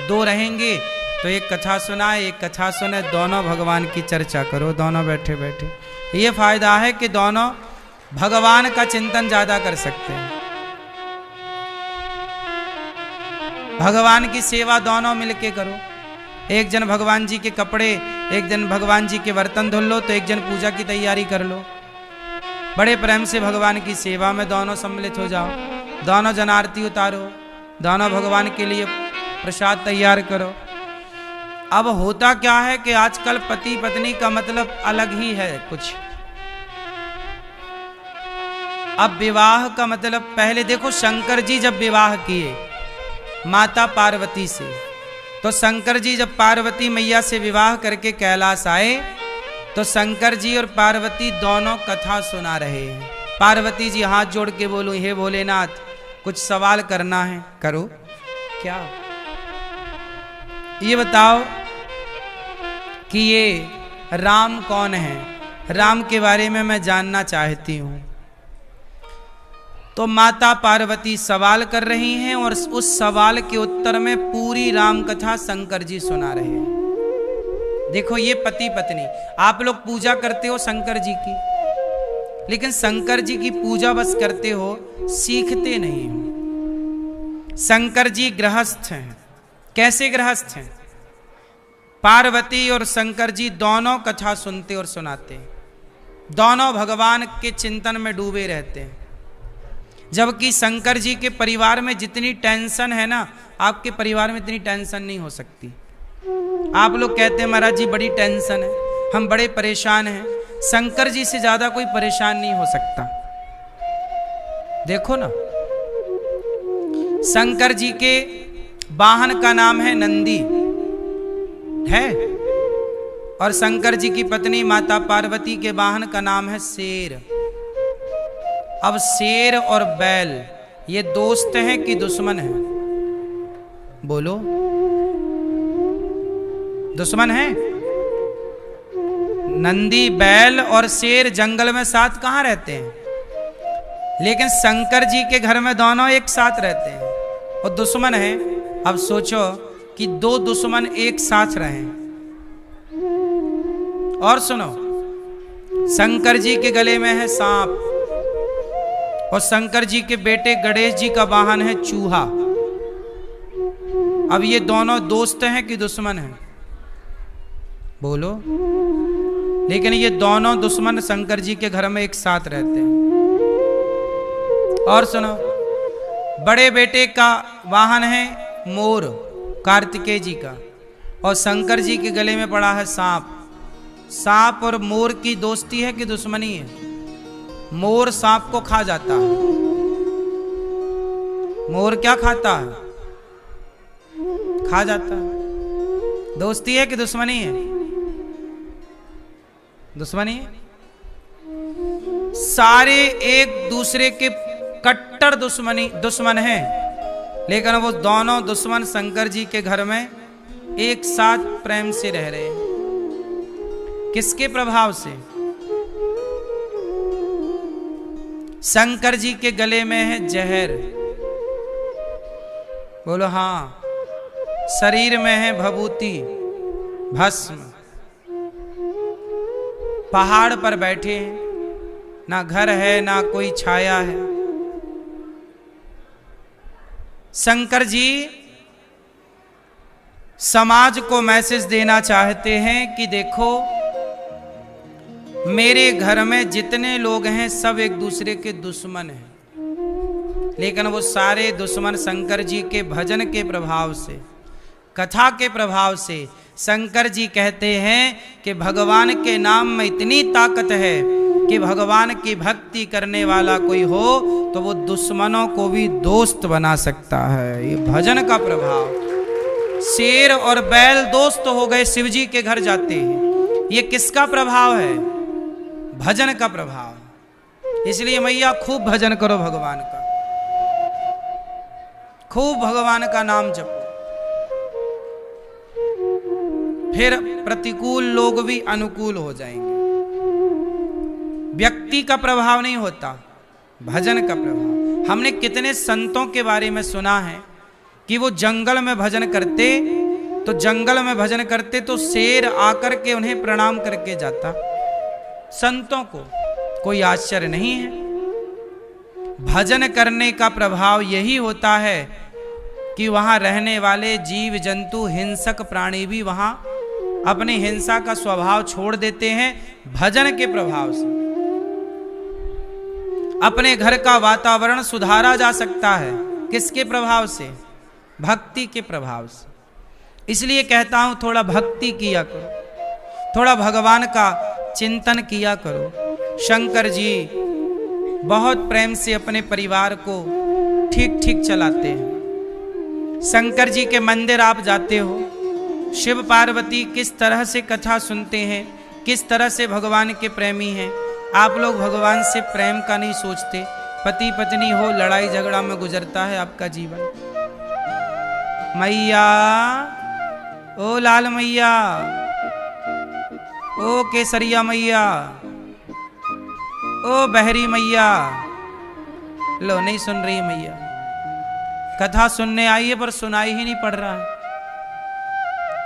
दो रहेंगे तो एक कथा सुनाए, एक कथा सुने, दोनों भगवान की चर्चा करो, दोनों बैठे बैठे। ये फायदा है कि दोनों भगवान का चिंतन ज्यादा कर सकते हैं। भगवान की सेवा दोनों मिलके करो। एक जन भगवान जी के कपड़े, एक जन भगवान जी के बर्तन धुल लो, तो एक जन पूजा की तैयारी कर लो। बड़े प्रेम से भगवान की सेवा में दोनों सम्मिलित हो जाओ, दोनों जन आरती उतारो, दोनों भगवान के लिए प्रसाद तैयार करो। अब होता क्या है कि आजकल पति पत्नी का मतलब अलग ही है कुछ। अब विवाह का मतलब, पहले देखो शंकर जी जब विवाह किए माता पार्वती से, तो शंकर जी जब पार्वती मैया से विवाह करके कैलाश आए, तो शंकर जी और पार्वती दोनों कथा सुना रहे हैं। पार्वती जी हाथ जोड़ के बोलो, हे भोलेनाथ कुछ सवाल करना है, करो। क्या? ये बताओ कि ये राम कौन है? राम के बारे में मैं जानना चाहती हूं। तो माता पार्वती सवाल कर रही हैं और उस सवाल के उत्तर में पूरी राम कथा शंकर जी सुना रहे हैं। देखो, ये पति पत्नी, आप लोग पूजा करते हो शंकर जी की, लेकिन शंकर जी की पूजा बस करते हो, सीखते नहीं हो। शंकर जी गृहस्थ हैं। कैसे गृहस्थ हैं? पार्वती और शंकर जी दोनों कथा सुनते और सुनाते हैं, दोनों भगवान के चिंतन में डूबे रहते हैं। जबकि शंकर जी के परिवार में जितनी टेंशन है ना, आपके परिवार में इतनी टेंशन नहीं हो सकती। आप लोग कहते हैं महाराज जी बड़ी टेंशन है, हम बड़े परेशान हैं। शंकर जी से ज्यादा कोई परेशान नहीं हो सकता। देखो ना, शंकर जी के वाहन का नाम है नंदी है, और शंकर जी की पत्नी माता पार्वती के वाहन का नाम है शेर। अब शेर और बैल ये दोस्त हैं कि दुश्मन हैं? बोलो, दुश्मन हैं? नंदी, बैल और शेर जंगल में साथ कहां रहते हैं, लेकिन शंकर जी के घर में दोनों एक साथ रहते हैं और दुश्मन हैं। अब सोचो कि दो दुश्मन एक साथ रहें। और सुनो, शंकर जी के गले में है सांप, और शंकर जी के बेटे गणेश जी का वाहन है चूहा। अब ये दोनों दोस्त हैं कि दुश्मन हैं? बोलो। लेकिन ये दोनों दुश्मन शंकर जी के घर में एक साथ रहते हैं। और सुनो, बड़े बेटे का वाहन है मोर, कार्तिकेय जी का, और शंकर जी के गले में पड़ा है सांप। सांप और मोर की दोस्ती है कि दुश्मनी है? मोर सांप को खा जाता है। मोर क्या खाता है? खा जाता है। दोस्ती है कि दुश्मनी है? दुश्मनी है। सारे एक दूसरे के कट्टर दुश्मन हैं, लेकिन वो दोनों दुश्मन शंकर जी के घर में एक साथ प्रेम से रह रहे हैं। किसके प्रभाव से? शंकर जी के गले में है जहर। बोलो हाँ। शरीर में है भभूति, भस्म। पहाड़ पर बैठे हैं, ना घर है ना कोई छाया है। शंकर जी समाज को मैसेज देना चाहते हैं कि देखो, मेरे घर में जितने लोग हैं सब एक दूसरे के दुश्मन हैं, लेकिन वो सारे दुश्मन शंकर जी के भजन के प्रभाव से, कथा के प्रभाव से। शंकर जी कहते हैं कि भगवान के नाम में इतनी ताकत है कि भगवान की भक्ति करने वाला कोई हो तो वो दुश्मनों को भी दोस्त बना सकता है। ये भजन का प्रभाव। शेर और बैल दोस्त हो गए, शिव जी के घर जाते हैं। ये किसका प्रभाव है? भजन का प्रभाव। इसलिए मैया खूब भजन करो भगवान का, खूब भगवान का नाम जपो, फिर प्रतिकूल लोग भी अनुकूल हो जाएंगे। व्यक्ति का प्रभाव नहीं होता, भजन का प्रभाव। हमने कितने संतों के बारे में सुना है कि वो जंगल में भजन करते, तो जंगल में भजन करते तो शेर आकर के उन्हें प्रणाम करके जाता। संतों को कोई आश्चर्य नहीं है। भजन करने का प्रभाव यही होता है कि वहां रहने वाले जीव जंतु, हिंसक प्राणी भी वहां अपनी हिंसा का स्वभाव छोड़ देते हैं भजन के प्रभाव से। अपने घर का वातावरण सुधारा जा सकता है। किसके प्रभाव से? भक्ति के प्रभाव से। इसलिए कहता हूं थोड़ा भक्ति किया करो, थोड़ा भगवान का चिंतन किया करो। शंकर जी बहुत प्रेम से अपने परिवार को ठीक ठीक चलाते हैं। शंकर जी के मंदिर आप जाते हो, शिव पार्वती किस तरह से कथा सुनते हैं, किस तरह से भगवान के प्रेमी हैं। आप लोग भगवान से प्रेम का नहीं सोचते। पति पत्नी हो, लड़ाई झगड़ा में गुजरता है आपका जीवन। मैया, ओ लाल मैया, ओ केसरिया मैया, ओ बहरी मैया। लो, नहीं सुन रही मैया। कथा सुनने आई है पर सुनाई ही नहीं पड़ रहा है।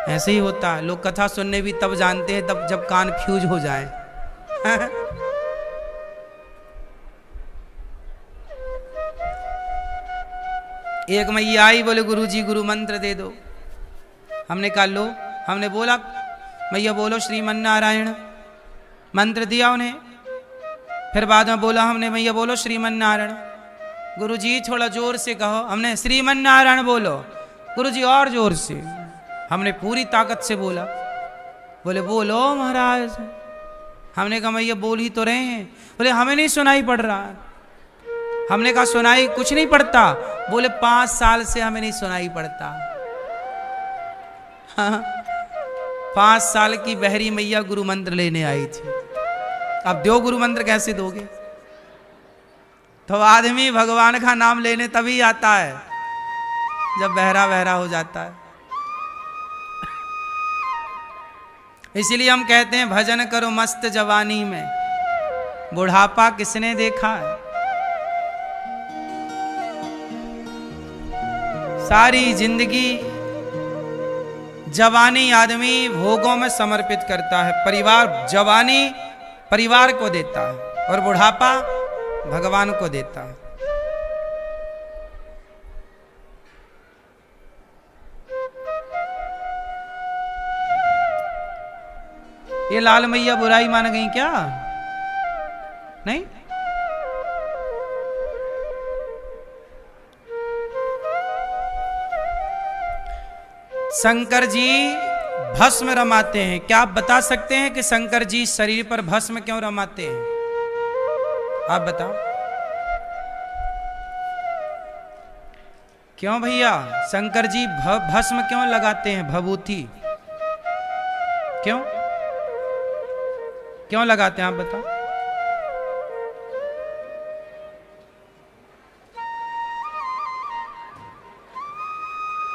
ऐसे ही होता है। लोग कथा सुनने भी तब जानते हैं तब जब कान फ्यूज हो जाए। एक मैया आई, बोले गुरुजी गुरु मंत्र दे दो। हमने कहा लो। हमने बोला मैया बोलो श्रीमन्नारायण, मंत्र दिया उन्हें। फिर बाद में बोला हमने मैया बोलो श्रीमन्नारायण। गुरुजी थोड़ा जोर से कहो। हमने श्रीमन्नारायण बोलो। गुरुजी और जोर से। हमने पूरी ताकत से बोला। बोले बोलो महाराज। हमने कहा मैया बोल ही तो रहे हैं। बोले हमें नहीं सुनाई पड़ रहा। हमने कहा सुनाई कुछ नहीं पड़ता। बोले 5 साल से हमें नहीं सुनाई पड़ता। हाँ, 5 साल की बहरी मैया गुरु मंत्र लेने आई थी। अब दो गुरु मंत्र कैसे दोगे? तो आदमी भगवान का नाम लेने तभी आता है जब बहरा बहरा हो जाता है। इसीलिए हम कहते हैं भजन करो मस्त जवानी में, बुढ़ापा किसने देखा है। सारी जिंदगी जवानी आदमी भोगों में समर्पित करता है। परिवार, जवानी परिवार को देता है और बुढ़ापा भगवान को देता है। ये लाल मैया बुराई मान गई क्या? नहीं। शंकर जी भस्म रमाते हैं। क्या आप बता सकते हैं कि शंकर जी शरीर पर भस्म क्यों रमाते हैं? आप बताओ क्यों भैया शंकर जी भस्म क्यों लगाते हैं? भभूति क्यों क्यों लगाते हैं आप बताओ।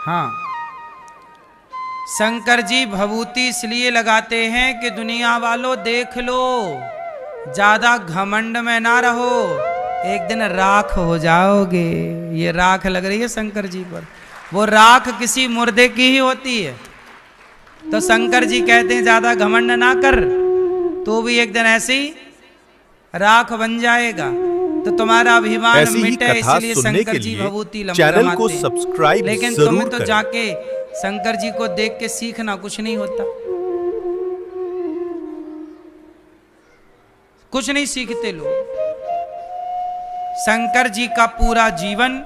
हाँ, शंकर जी भभूति इसलिए लगाते हैं कि दुनिया वालों देख लो, ज्यादा घमंड में ना रहो, एक दिन राख हो जाओगे। ये राख लग रही है शंकर जी पर, वो राख किसी मुर्दे की ही होती है। तो शंकर जी कहते हैं ज्यादा घमंड ना कर, तो भी एक दिन ऐसे ही राख बन जाएगा। तो तुम्हारा अभिमान मिटे, इसलिए शंकर जी भभूति चैनल को सब्सक्राइब लेकिन तुम्हें तो जाके शंकर जी को देख के सीखना कुछ नहीं होता, कुछ नहीं सीखते लोग। शंकर जी का पूरा जीवन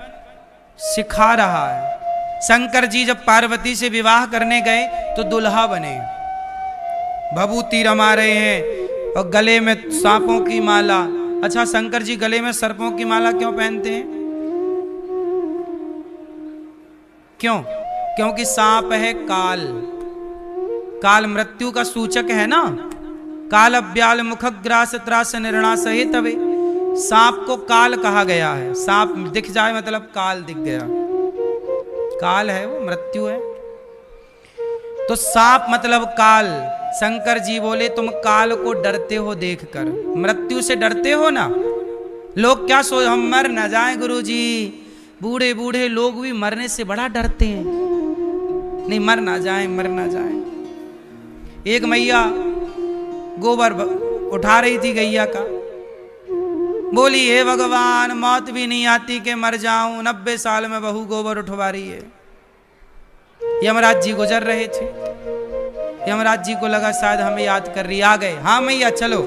सिखा रहा है। शंकर जी जब पार्वती से विवाह करने गए तो दुल्हा बने, भभूति रमा रहे हैं और गले में सांपों की माला। अच्छा, शंकर जी गले में सर्पों की माला क्यों पहनते हैं? क्यों? क्योंकि सांप है काल, काल मृत्यु का सूचक है ना। काल अव्याल मुखग्रास त्रास निर्णास तवे, सांप को काल कहा गया है। सांप दिख जाए मतलब काल दिख गया, काल है वो, मृत्यु है। तो सांप मतलब काल। शंकर जी बोले तुम काल को डरते हो देखकर, मृत्यु से डरते हो ना। लोग क्या सोच, हम मर ना जाएं गुरुजी, बूढ़े बूढ़े लोग भी मरने से बड़ा डरते हैं। नहीं, मर ना जाएं, मर ना जाएं। एक मैया गोबर उठा रही थी गैया का, बोली हे भगवान मौत भी नहीं आती कि मर जाऊं, 90 साल में बहू गोबर उठवा रही है। यमराज जी गुजर रहे थे, यमराज जी को लगा शायद हमें याद कर रही, आ गए। हाँ मैया चलो।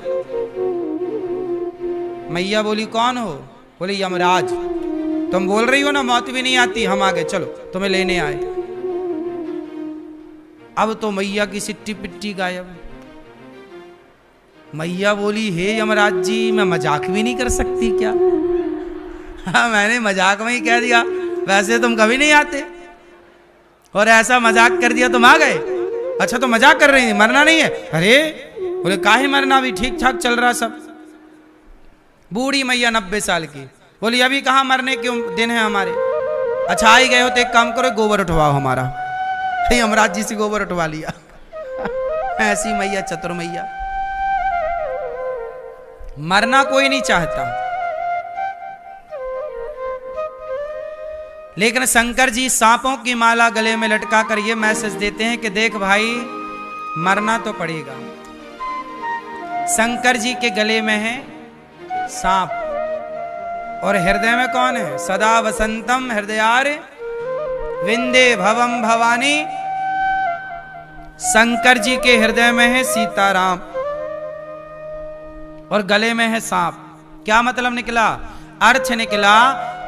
मैया बोली कौन हो? बोली यमराज। तुम बोल रही हो ना मौत भी नहीं आती, हम आ गए, चलो तुम्हें लेने आए। अब तो मैया की सिट्टी पिट्टी गायब। मैया बोली हे यमराज जी मैं मजाक भी नहीं कर सकती क्या? हाँ, मैंने मजाक में ही कह दिया, वैसे तुम कभी नहीं आते, और ऐसा मजाक कर दिया तुम आ गए। अच्छा तो मजाक कर रही थी, मरना नहीं है? अरे बोले काहे मरना, भी ठीक ठाक चल रहा सब। बूढ़ी मैया 90 साल की, बोली अभी कहाँ मरने के दिन है हमारे। अच्छा आई गए हो तो एक काम करो, गोबर उठवाओ हमारा। यमराज जी से गोबर उठवा लिया। ऐसी मैया चतुर मैया, मरना कोई नहीं चाहता। लेकिन शंकर जी सांपों की माला गले में लटका कर ये मैसेज देते हैं कि देख भाई मरना तो पड़ेगा। शंकर जी के गले में है सांप, और हृदय में कौन है? सदा वसंतम हृदयार विंदे भवम भवानी। शंकर जी के हृदय में है सीताराम और गले में है सांप। क्या मतलब निकला? अर्थ निकला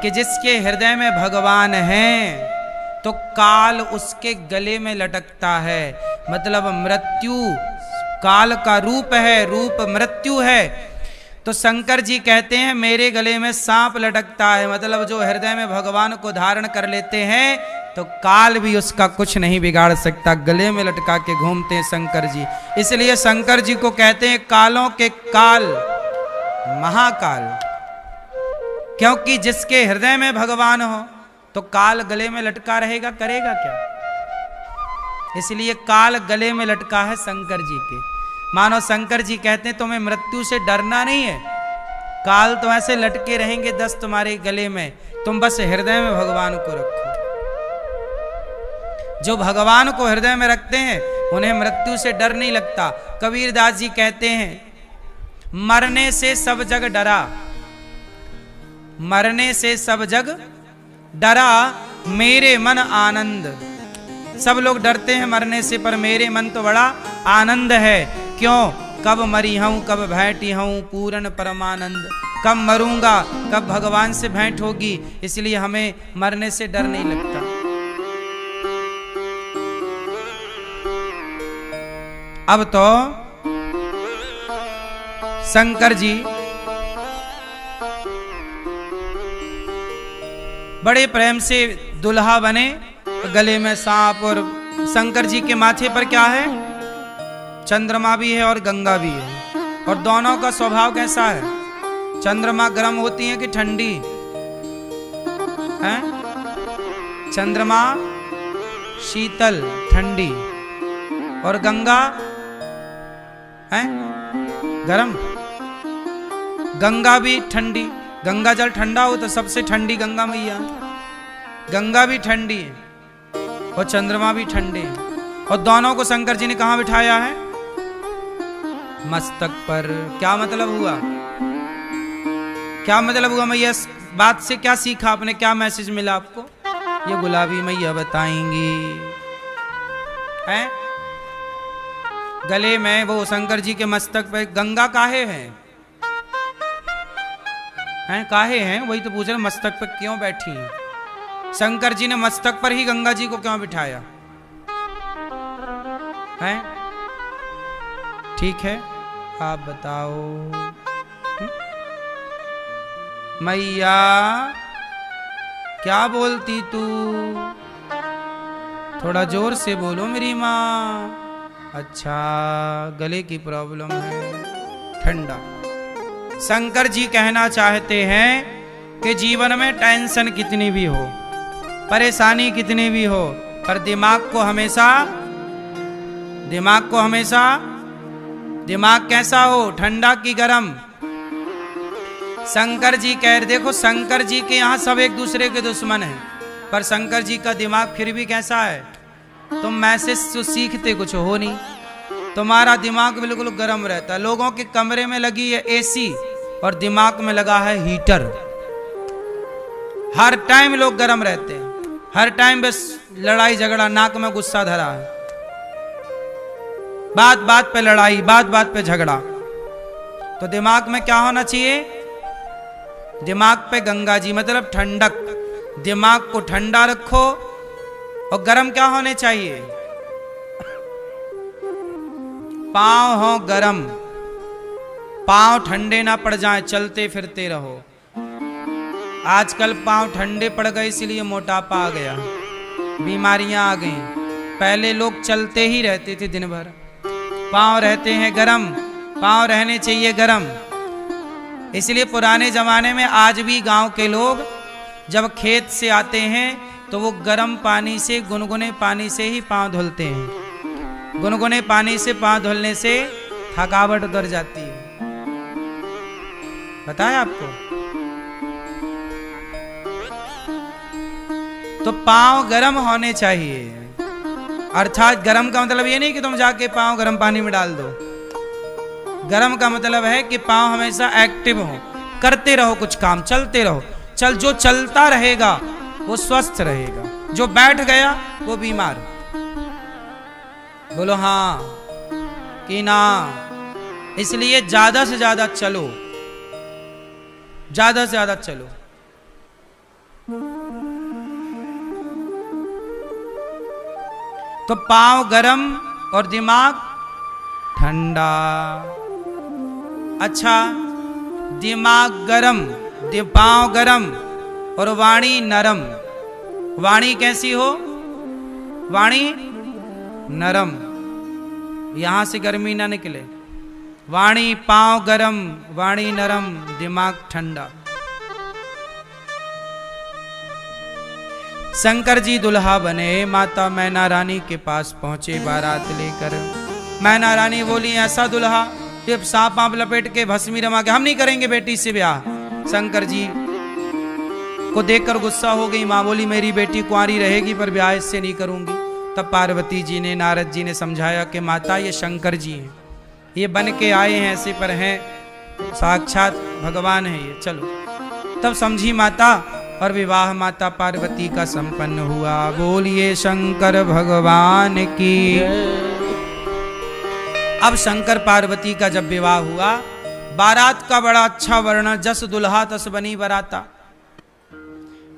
कि जिसके हृदय में भगवान है तो काल उसके गले में लटकता है। मतलब मृत्यु काल का रूप है, रूप मृत्यु है। तो शंकर जी कहते हैं मेरे गले में सांप लटकता है, मतलब जो हृदय में भगवान को धारण कर लेते हैं तो काल भी उसका कुछ नहीं बिगाड़ सकता। गले में लटका के घूमते हैं शंकर जी, इसलिए शंकर जी को कहते हैं कालों के काल, महाकाल। क्योंकि जिसके हृदय में भगवान हो तो काल गले में लटका रहेगा, करेगा क्या? इसलिए काल गले में लटका है शंकर जी के। मानो शंकर जी कहते हैं तुम्हें मृत्यु से डरना नहीं है, काल तो ऐसे लटके रहेंगे 10 तुम्हारे गले में, तुम बस हृदय में भगवान को रखो। जो भगवान को हृदय में रखते हैं उन्हें मृत्यु से डर नहीं लगता। कबीरदास जी कहते हैं मरने से सब जग डरा, मरने से सब जग डरा, मेरे मन आनंद। सब लोग डरते हैं मरने से, पर मेरे मन तो बड़ा आनंद है। क्यों? कब मरी हूं, कब भेंटी हूं, पूर्ण परमानंद। कब मरूंगा, कब भगवान से भेंट होगी, इसलिए हमें मरने से डर नहीं लगता। अब तो शंकर जी बड़े प्रेम से दुल्हा बने, गले में सांप, और शंकर जी के माथे पर क्या है? चंद्रमा भी है और गंगा भी है। और दोनों का स्वभाव कैसा है? चंद्रमा गर्म होती है कि ठंडी है? चंद्रमा शीतल ठंडी, और गंगा है गरम। गंगा भी ठंडी, गंगा जल ठंडा हो तो सबसे ठंडी गंगा मैया। गंगा भी ठंडी है और चंद्रमा भी ठंडे हैं। और दोनों को शंकर जी ने कहां बिठाया है? मस्तक पर। क्या मतलब हुआ? क्या मतलब हुआ मैया? इस बात से क्या सीखा आपने? क्या मैसेज मिला आपको? ये गुलाबी मैया बताएंगी। हैं? गले में वो शंकर जी के मस्तक पे गंगा काहे हैं? काहे हैं? वही तो पूछ रहे, मस्तक पर क्यों बैठी हैं? शंकर जी ने मस्तक पर ही गंगा जी को क्यों बिठाया है? ठीक है, आप बताओ। मैया क्या बोलती तू? थोड़ा जोर से बोलो मेरी माँ। अच्छा, गले की प्रॉब्लम है, ठंडा। शंकर जी कहना चाहते हैं कि जीवन में टेंशन कितनी भी हो, परेशानी कितनी भी हो, पर दिमाग को हमेशा दिमाग कैसा हो? ठंडा की गरम? शंकर जी कह रहे, देखो शंकर जी के यहाँ सब एक दूसरे के दुश्मन हैं, पर शंकर जी का दिमाग फिर भी कैसा है? तुम मैसेज तो सीखते कुछ हो नहीं, तुम्हारा दिमाग बिल्कुल गर्म रहता है। लोगों के कमरे में लगी है एसी और दिमाग में लगा है हीटर। हर टाइम लोग गर्म रहते हैं, हर टाइम बस लड़ाई झगड़ा, नाक में गुस्सा धरा है, बात बात पे लड़ाई, बात बात पे झगड़ा। तो दिमाग में क्या होना चाहिए? दिमाग पे गंगा जी, मतलब ठंडक। दिमाग को ठंडा रखो। और गरम क्या होने चाहिए? पांव हो गरम, पांव ठंडे ना पड़ जाए, चलते फिरते रहो। आजकल पांव ठंडे पड़ गए इसलिए मोटापा आ गया, बीमारियां आ गई। पहले लोग चलते ही रहते थे दिन भर। पांव रहते हैं गरम, पांव रहने चाहिए गरम। इसलिए पुराने जमाने में आज भी गांव के लोग जब खेत से आते हैं तो वो गर्म पानी से, गुनगुने पानी से ही पांव धुलते हैं। गुनगुने पानी से पांव धुलने से थकावट उतर जाती है। बताया आपको? तो पांव गर्म होने चाहिए। अर्थात गर्म का मतलब ये नहीं कि तुम जाके पांव गर्म पानी में डाल दो। गर्म का मतलब है कि पांव हमेशा एक्टिव हो, करते रहो कुछ काम, चलते रहो। जो चलता रहेगा वो स्वस्थ रहेगा, जो बैठ गया वो बीमार। बोलो हाँ कि ना? इसलिए ज्यादा से ज्यादा चलो, ज्यादा से ज्यादा चलो। तो पांव गरम और दिमाग ठंडा। अच्छा, दिमाग गरम, पांव गरम और वाणी नरम। वाणी कैसी हो? वाणी नरम, यहां से गर्मी ना निकले। वाणी पांव गरम, वाणी नरम, दिमाग ठंडा। शंकर जी दुल्हा बने, माता मैना रानी के पास पहुंचे बारात लेकर। मैना रानी बोली, ऐसा दुल्हा जब सांप आप लपेट के भस्मी रमा के हम नहीं करेंगे बेटी से ब्याह। शंकर जी को देखकर गुस्सा हो गई। माँ बोली, मेरी बेटी कुंवारी रहेगी पर ब्याह इससे नहीं करूंगी। तब पार्वती जी ने, नारद जी ने समझाया कि माता ये शंकर जी हैं, ये बन के आए हैं ऐसे पर हैं, साक्षात भगवान है ये, चलो। तब समझी माता और विवाह माता पार्वती का संपन्न हुआ। बोलिए शंकर भगवान की। अब शंकर पार्वती का जब विवाह हुआ, बारात का बड़ा अच्छा वर्णन, जस दुल्हा तस बनी बराता।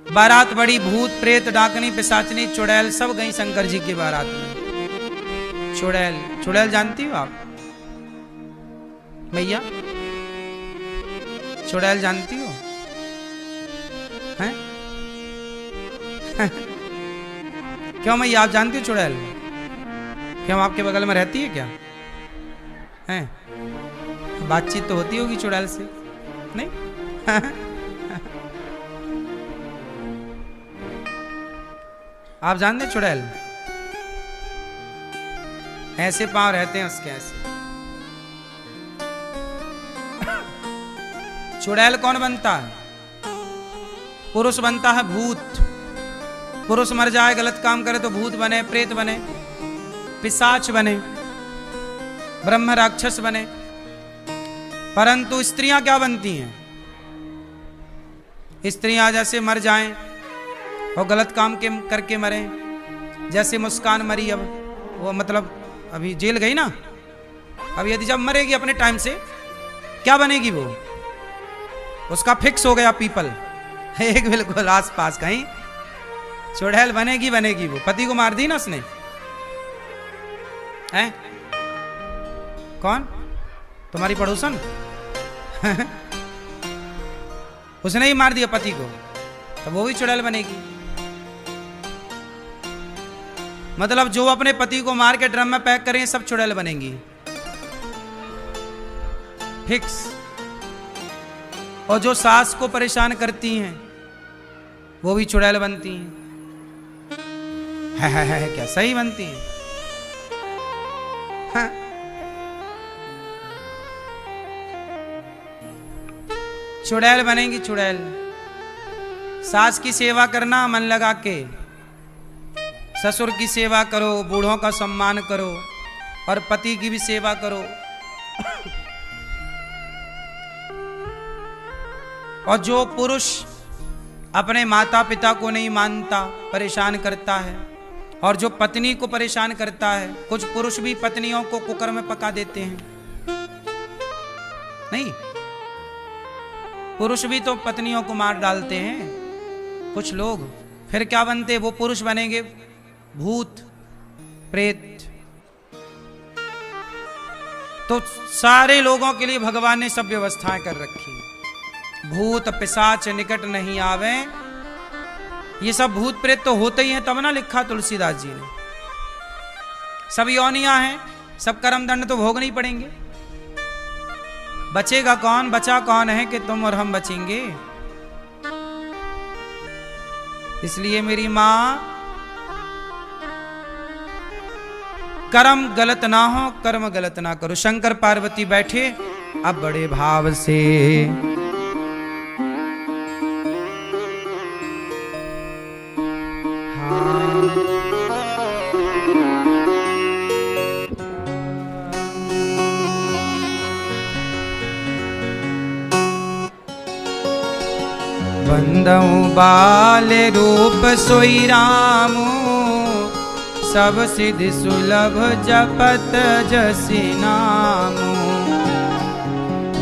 बारात बड़ी, भूत प्रेत डाकनी पिशाचनी चुड़ैल सब गई शंकर जी की बारात में। चुड़ैल, चुड़ैल जानती हो आप भैया? चुड़ैल जानती हो? हैं? क्यों मैया, आप जानती हो चुड़ैल? क्यों आपके बगल में रहती है क्या? हैं? बातचीत तो होती होगी चुड़ैल से, नहीं? आप जानते हैं चुड़ैल? ऐसे पांव रहते हैं उसके, ऐसे। चुड़ैल कौन बनता है? पुरुष बनता है भूत। पुरुष मर जाए, गलत काम करे तो भूत बने, प्रेत बने, पिशाच बने, ब्रह्म राक्षस बने। परंतु स्त्रियां क्या बनती हैं? स्त्रियां जैसे मर जाएं और गलत काम के करके मरे, जैसे मुस्कान मरी, अब वो मतलब अभी जेल गई ना, अब यदि जब मरेगी अपने टाइम से, क्या बनेगी वो? उसका फिक्स हो गया पीपल, एक बिल्कुल आस पास कहीं चुड़ैल बनेगी बनेगी वो। पति को मार दी ना उसने, हैं? कौन? तुम्हारी पड़ोसन? उसने ही मार दिया पति को, तो वो भी चुड़ैल बनेगी। मतलब जो अपने पति को मार के ड्रम में पैक करें, सब चुड़ैल बनेंगी, फिक्स। और जो सास को परेशान करती हैं, वो भी चुड़ैल बनती हैं। है क्या? सही बनती हैं। हाँ। चुड़ैल बनेंगी, चुड़ैल। सास की सेवा करना मन लगा के, ससुर की सेवा करो, बूढ़ों का सम्मान करो, और पति की भी सेवा करो। और जो पुरुष अपने माता पिता को नहीं मानता, परेशान करता है, और जो पत्नी को परेशान करता है, कुछ पुरुष भी पत्नियों को कुकर में पका देते हैं, नहीं? पुरुष भी तो पत्नियों को मार डालते हैं कुछ लोग। फिर क्या बनते? वो पुरुष बनेंगे भूत, प्रेत। तो सारे लोगों के लिए भगवान ने सब व्यवस्थाएं कर रखी। भूत पिशाच निकट नहीं आवे। ये सब भूत प्रेत तो होते ही हैं, तब ना लिखा तुलसीदास जी ने। सब योनियां हैं, सब कर्म दंड तो भोगने पड़ेंगे। बचेगा कौन? बचा कौन है कि तुम और हम बचेंगे? इसलिए मेरी मां, कर्म गलत ना हो, कर्म गलत ना करो। शंकर पार्वती बैठे अब बड़े भाव से, बंदऊ बाल रूप सोई रामू, सब सिद्धि सुलभ जपत जसि नामू।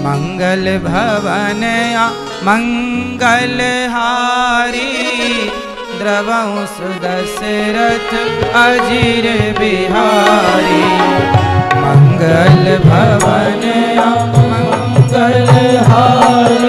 मंगल भवन मंगल हारी, द्रवहु सुदशरथ अजिर बिहारी। मंगल भवन मंगल हारी,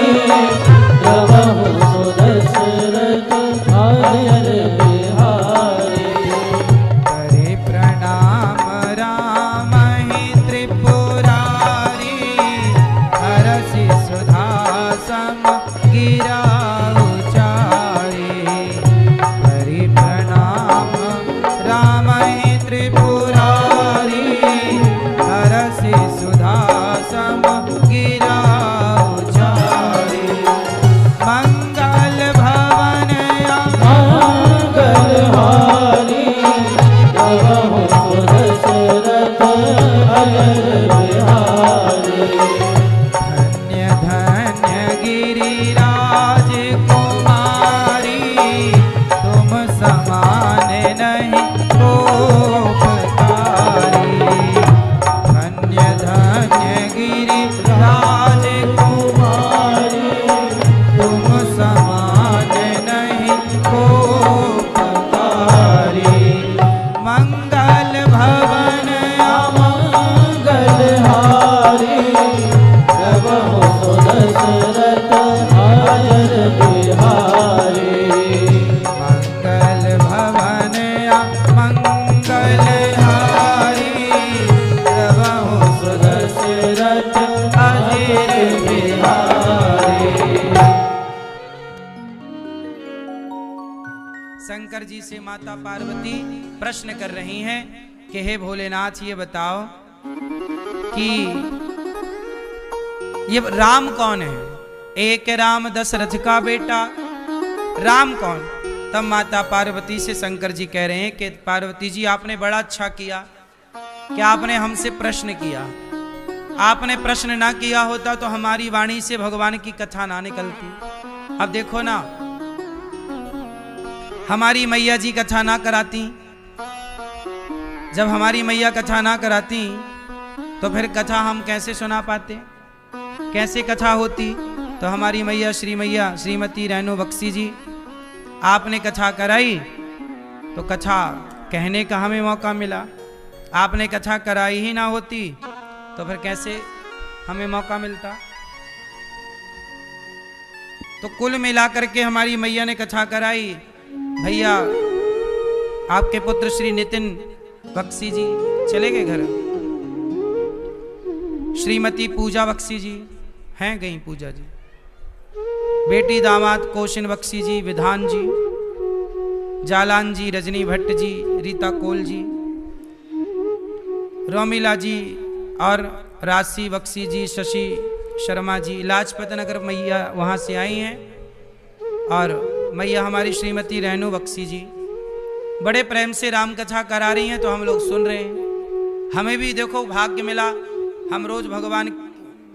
मंगल भवन दशरथ अजीर बिहारी। शंकर जी से माता पार्वती प्रश्न कर रही हैं कि हे भोलेनाथ, ये बताओ कि ये राम कौन है? एक राम दशरथ का बेटा, राम कौन? तब माता पार्वती से शंकर जी कह रहे हैं कि पार्वती जी, आपने बड़ा अच्छा किया कि आपने हमसे प्रश्न किया। आपने प्रश्न ना किया होता तो हमारी वाणी से भगवान की कथा ना निकलती। अब देखो ना, हमारी मैया जी कथा ना कराती, जब हमारी मैया कथा ना कराती तो फिर कथा हम कैसे सुना पाते, कैसे कथा होती? तो हमारी मैया श्रीमती रेणु बख्शी जी, आपने कथा कराई तो कथा कहने का हमें मौका मिला। आपने कथा कराई ही ना होती तो फिर कैसे हमें मौका मिलता? तो कुल मिलाकर के हमारी मैया ने कथा कराई। भैया, आपके पुत्र श्री नितिन बख्शी जी चले गए घर। श्रीमती पूजा बख्शी जी हैं गई, पूजा जी। बेटी दामाद कोशिन बख्शी जी, विधान जी, जालान जी, रजनी भट्ट जी, रीता कोल जी, रोमिला जी और राशि बख्शी जी, शशि शर्मा जी। लाजपत नगर मैया वहाँ से आई हैं। और मैया हमारी श्रीमती रेणु बख्शी जी बड़े प्रेम से राम कथा करा रही हैं, तो हम लोग सुन रहे हैं। हमें भी देखो भाग्य मिला, हम रोज भगवान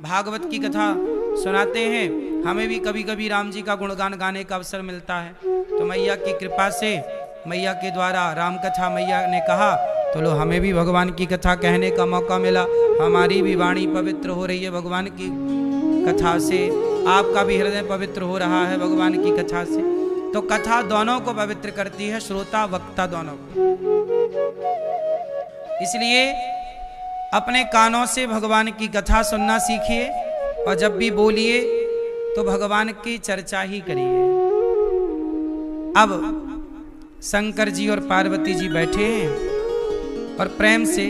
भागवत की कथा सुनाते हैं, हमें भी कभी कभी राम जी का गुणगान गाने का अवसर मिलता है। तो मैया की कृपा से, मैया के द्वारा राम कथा मैया ने कहा तो लो हमें भी भगवान की कथा कहने का मौका मिला। हमारी भी वाणी पवित्र हो रही है भगवान की कथा से, आपका भी हृदय पवित्र हो रहा है भगवान की कथा से। तो कथा दोनों को पवित्र करती है, श्रोता वक्ता दोनों को। इसलिए अपने कानों से भगवान की कथा सुनना सीखिए और जब भी बोलिए तो भगवान की चर्चा ही करिए। अब शंकर जी और पार्वती जी बैठे हैं और प्रेम से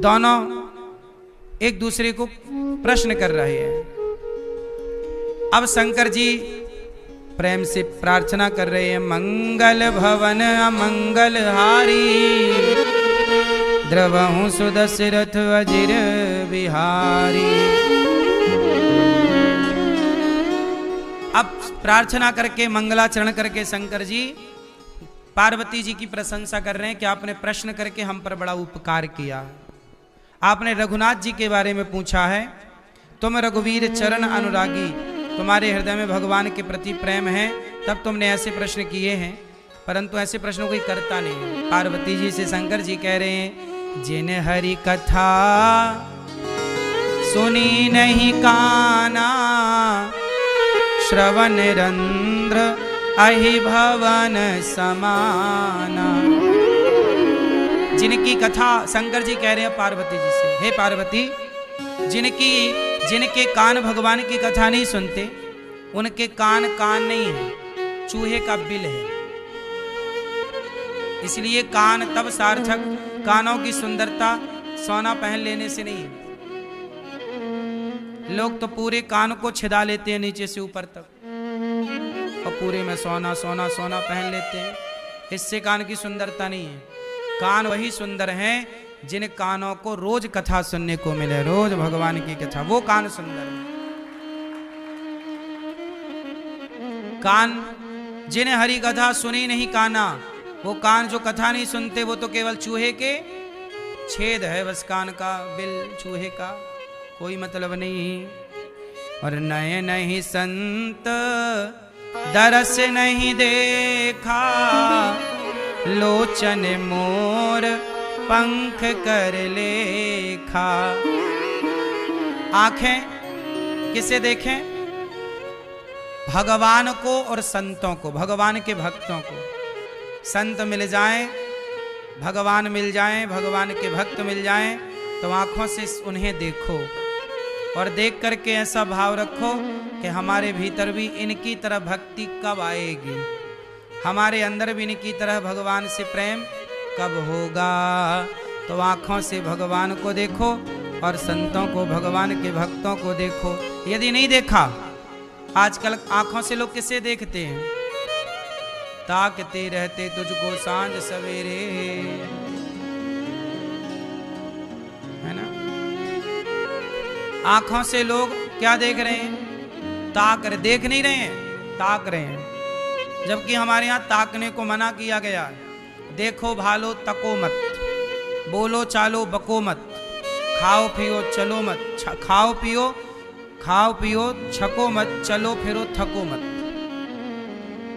दोनों एक दूसरे को प्रश्न कर रहे हैं। अब शंकर जी प्रेम से प्रार्थना कर रहे हैं, मंगल भवन अमंगल हारी, द्रवहु सुदशरथ अजिर बिहारी। अब प्रार्थना करके मंगलाचरण करके शंकर जी पार्वती जी की प्रशंसा कर रहे हैं कि आपने प्रश्न करके हम पर बड़ा उपकार किया। आपने रघुनाथ जी के बारे में पूछा है, तुम रघुवीर चरण अनुरागी, तुम्हारे हृदय में भगवान के प्रति प्रेम है, तब तुमने ऐसे प्रश्न किए हैं, परंतु ऐसे प्रश्नों कोई करता नहीं है। पार्वती जी से शंकर जी कह रहे हैं, जिन हरि कथा सुनी नहीं काना, श्रवण रंध्र अहि भवन समाना। जिनकी कथा, शंकर जी कह रहे हैं पार्वती जी से, हे पार्वती, जिनके कान भगवान की कथा नहीं सुनते, उनके कान नहीं है, चूहे का बिल है। इसलिए कान तब सार्थक, कानों की सुंदरता सोना पहन लेने से नहीं है। लोग तो पूरे कान को छिदा लेते हैं नीचे से ऊपर तक और पूरे में सोना सोना सोना पहन लेते हैं, इससे कान की सुंदरता नहीं है। कान वही सुंदर हैं जिन कानों को रोज कथा सुनने को मिले, रोज भगवान की कथा, वो कान सुंदर है। कान जिन्हें हरि कथा सुनी नहीं काना, वो कान जो कथा नहीं सुनते वो तो केवल चूहे के छेद है, बस कान का बिल चूहे का, कोई मतलब नहीं। और नए नहीं संत दरस नहीं देखा, लोचन मोर पंख कर लेखा। आंखें किसे देखें? भगवान को और संतों को, भगवान के भक्तों को। संत मिल जाएं, भगवान मिल जाएं, भगवान के भक्त मिल जाएं, तो आंखों से उन्हें देखो और देख करके ऐसा भाव रखो कि हमारे भीतर भी इनकी तरह भक्ति कब आएगी, हमारे अंदर भी इनकी तरह भगवान से प्रेम कब होगा। तो आंखों से भगवान को देखो और संतों को, भगवान के भक्तों को देखो। यदि नहीं देखा, आजकल आंखों से लोग किसे देखते हैं? ताकते रहते तुझको सांझ सवेरे, है ना? आंखों से लोग क्या देख रहे हैं? ताक रहे, देख नहीं रहे हैं, ताक रहे हैं। जबकि हमारे यहाँ ताकने को मना किया गया है। देखो भालो तको मत, बोलो चालो बको मत, खाओ पियो चलो मत, खाओ पियो छको मत, चलो फिरो थको मत।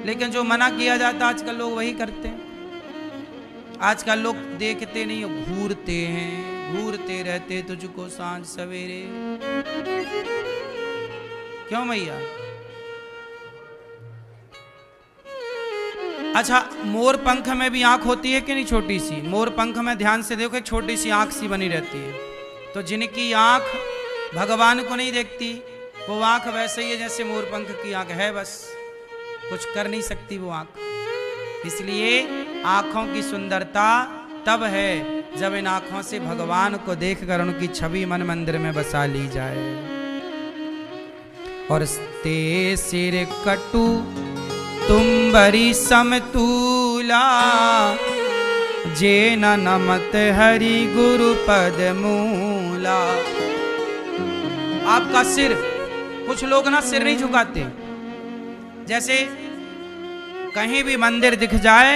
लेकिन जो मना किया जाता आजकल लोग वही करते हैं। आजकल लोग देखते नहीं, घूरते हैं, घूरते रहते तुझको सांझ सवेरे। क्यों मैया? अच्छा, मोर पंख में भी आंख होती है कि नहीं? छोटी सी मोर पंख में ध्यान से देखो, एक छोटी सी आंख सी बनी रहती है। तो जिनकी आंख भगवान को नहीं देखती, वो आंख वैसे ही है जैसे मोर पंख की आंख है, बस कुछ कर नहीं सकती वो आंख। इसलिए आंखों की सुंदरता तब है जब इन आंखों से भगवान को देखकर उनकी छवि मन मंदिर में बसा ली जाए। और ते सिर कटु तुम बरी समतूला, जे न नमत हरि गुरु पद मूला। आपका सिर, कुछ लोग ना सिर नहीं झुकाते। जैसे कहीं भी मंदिर दिख जाए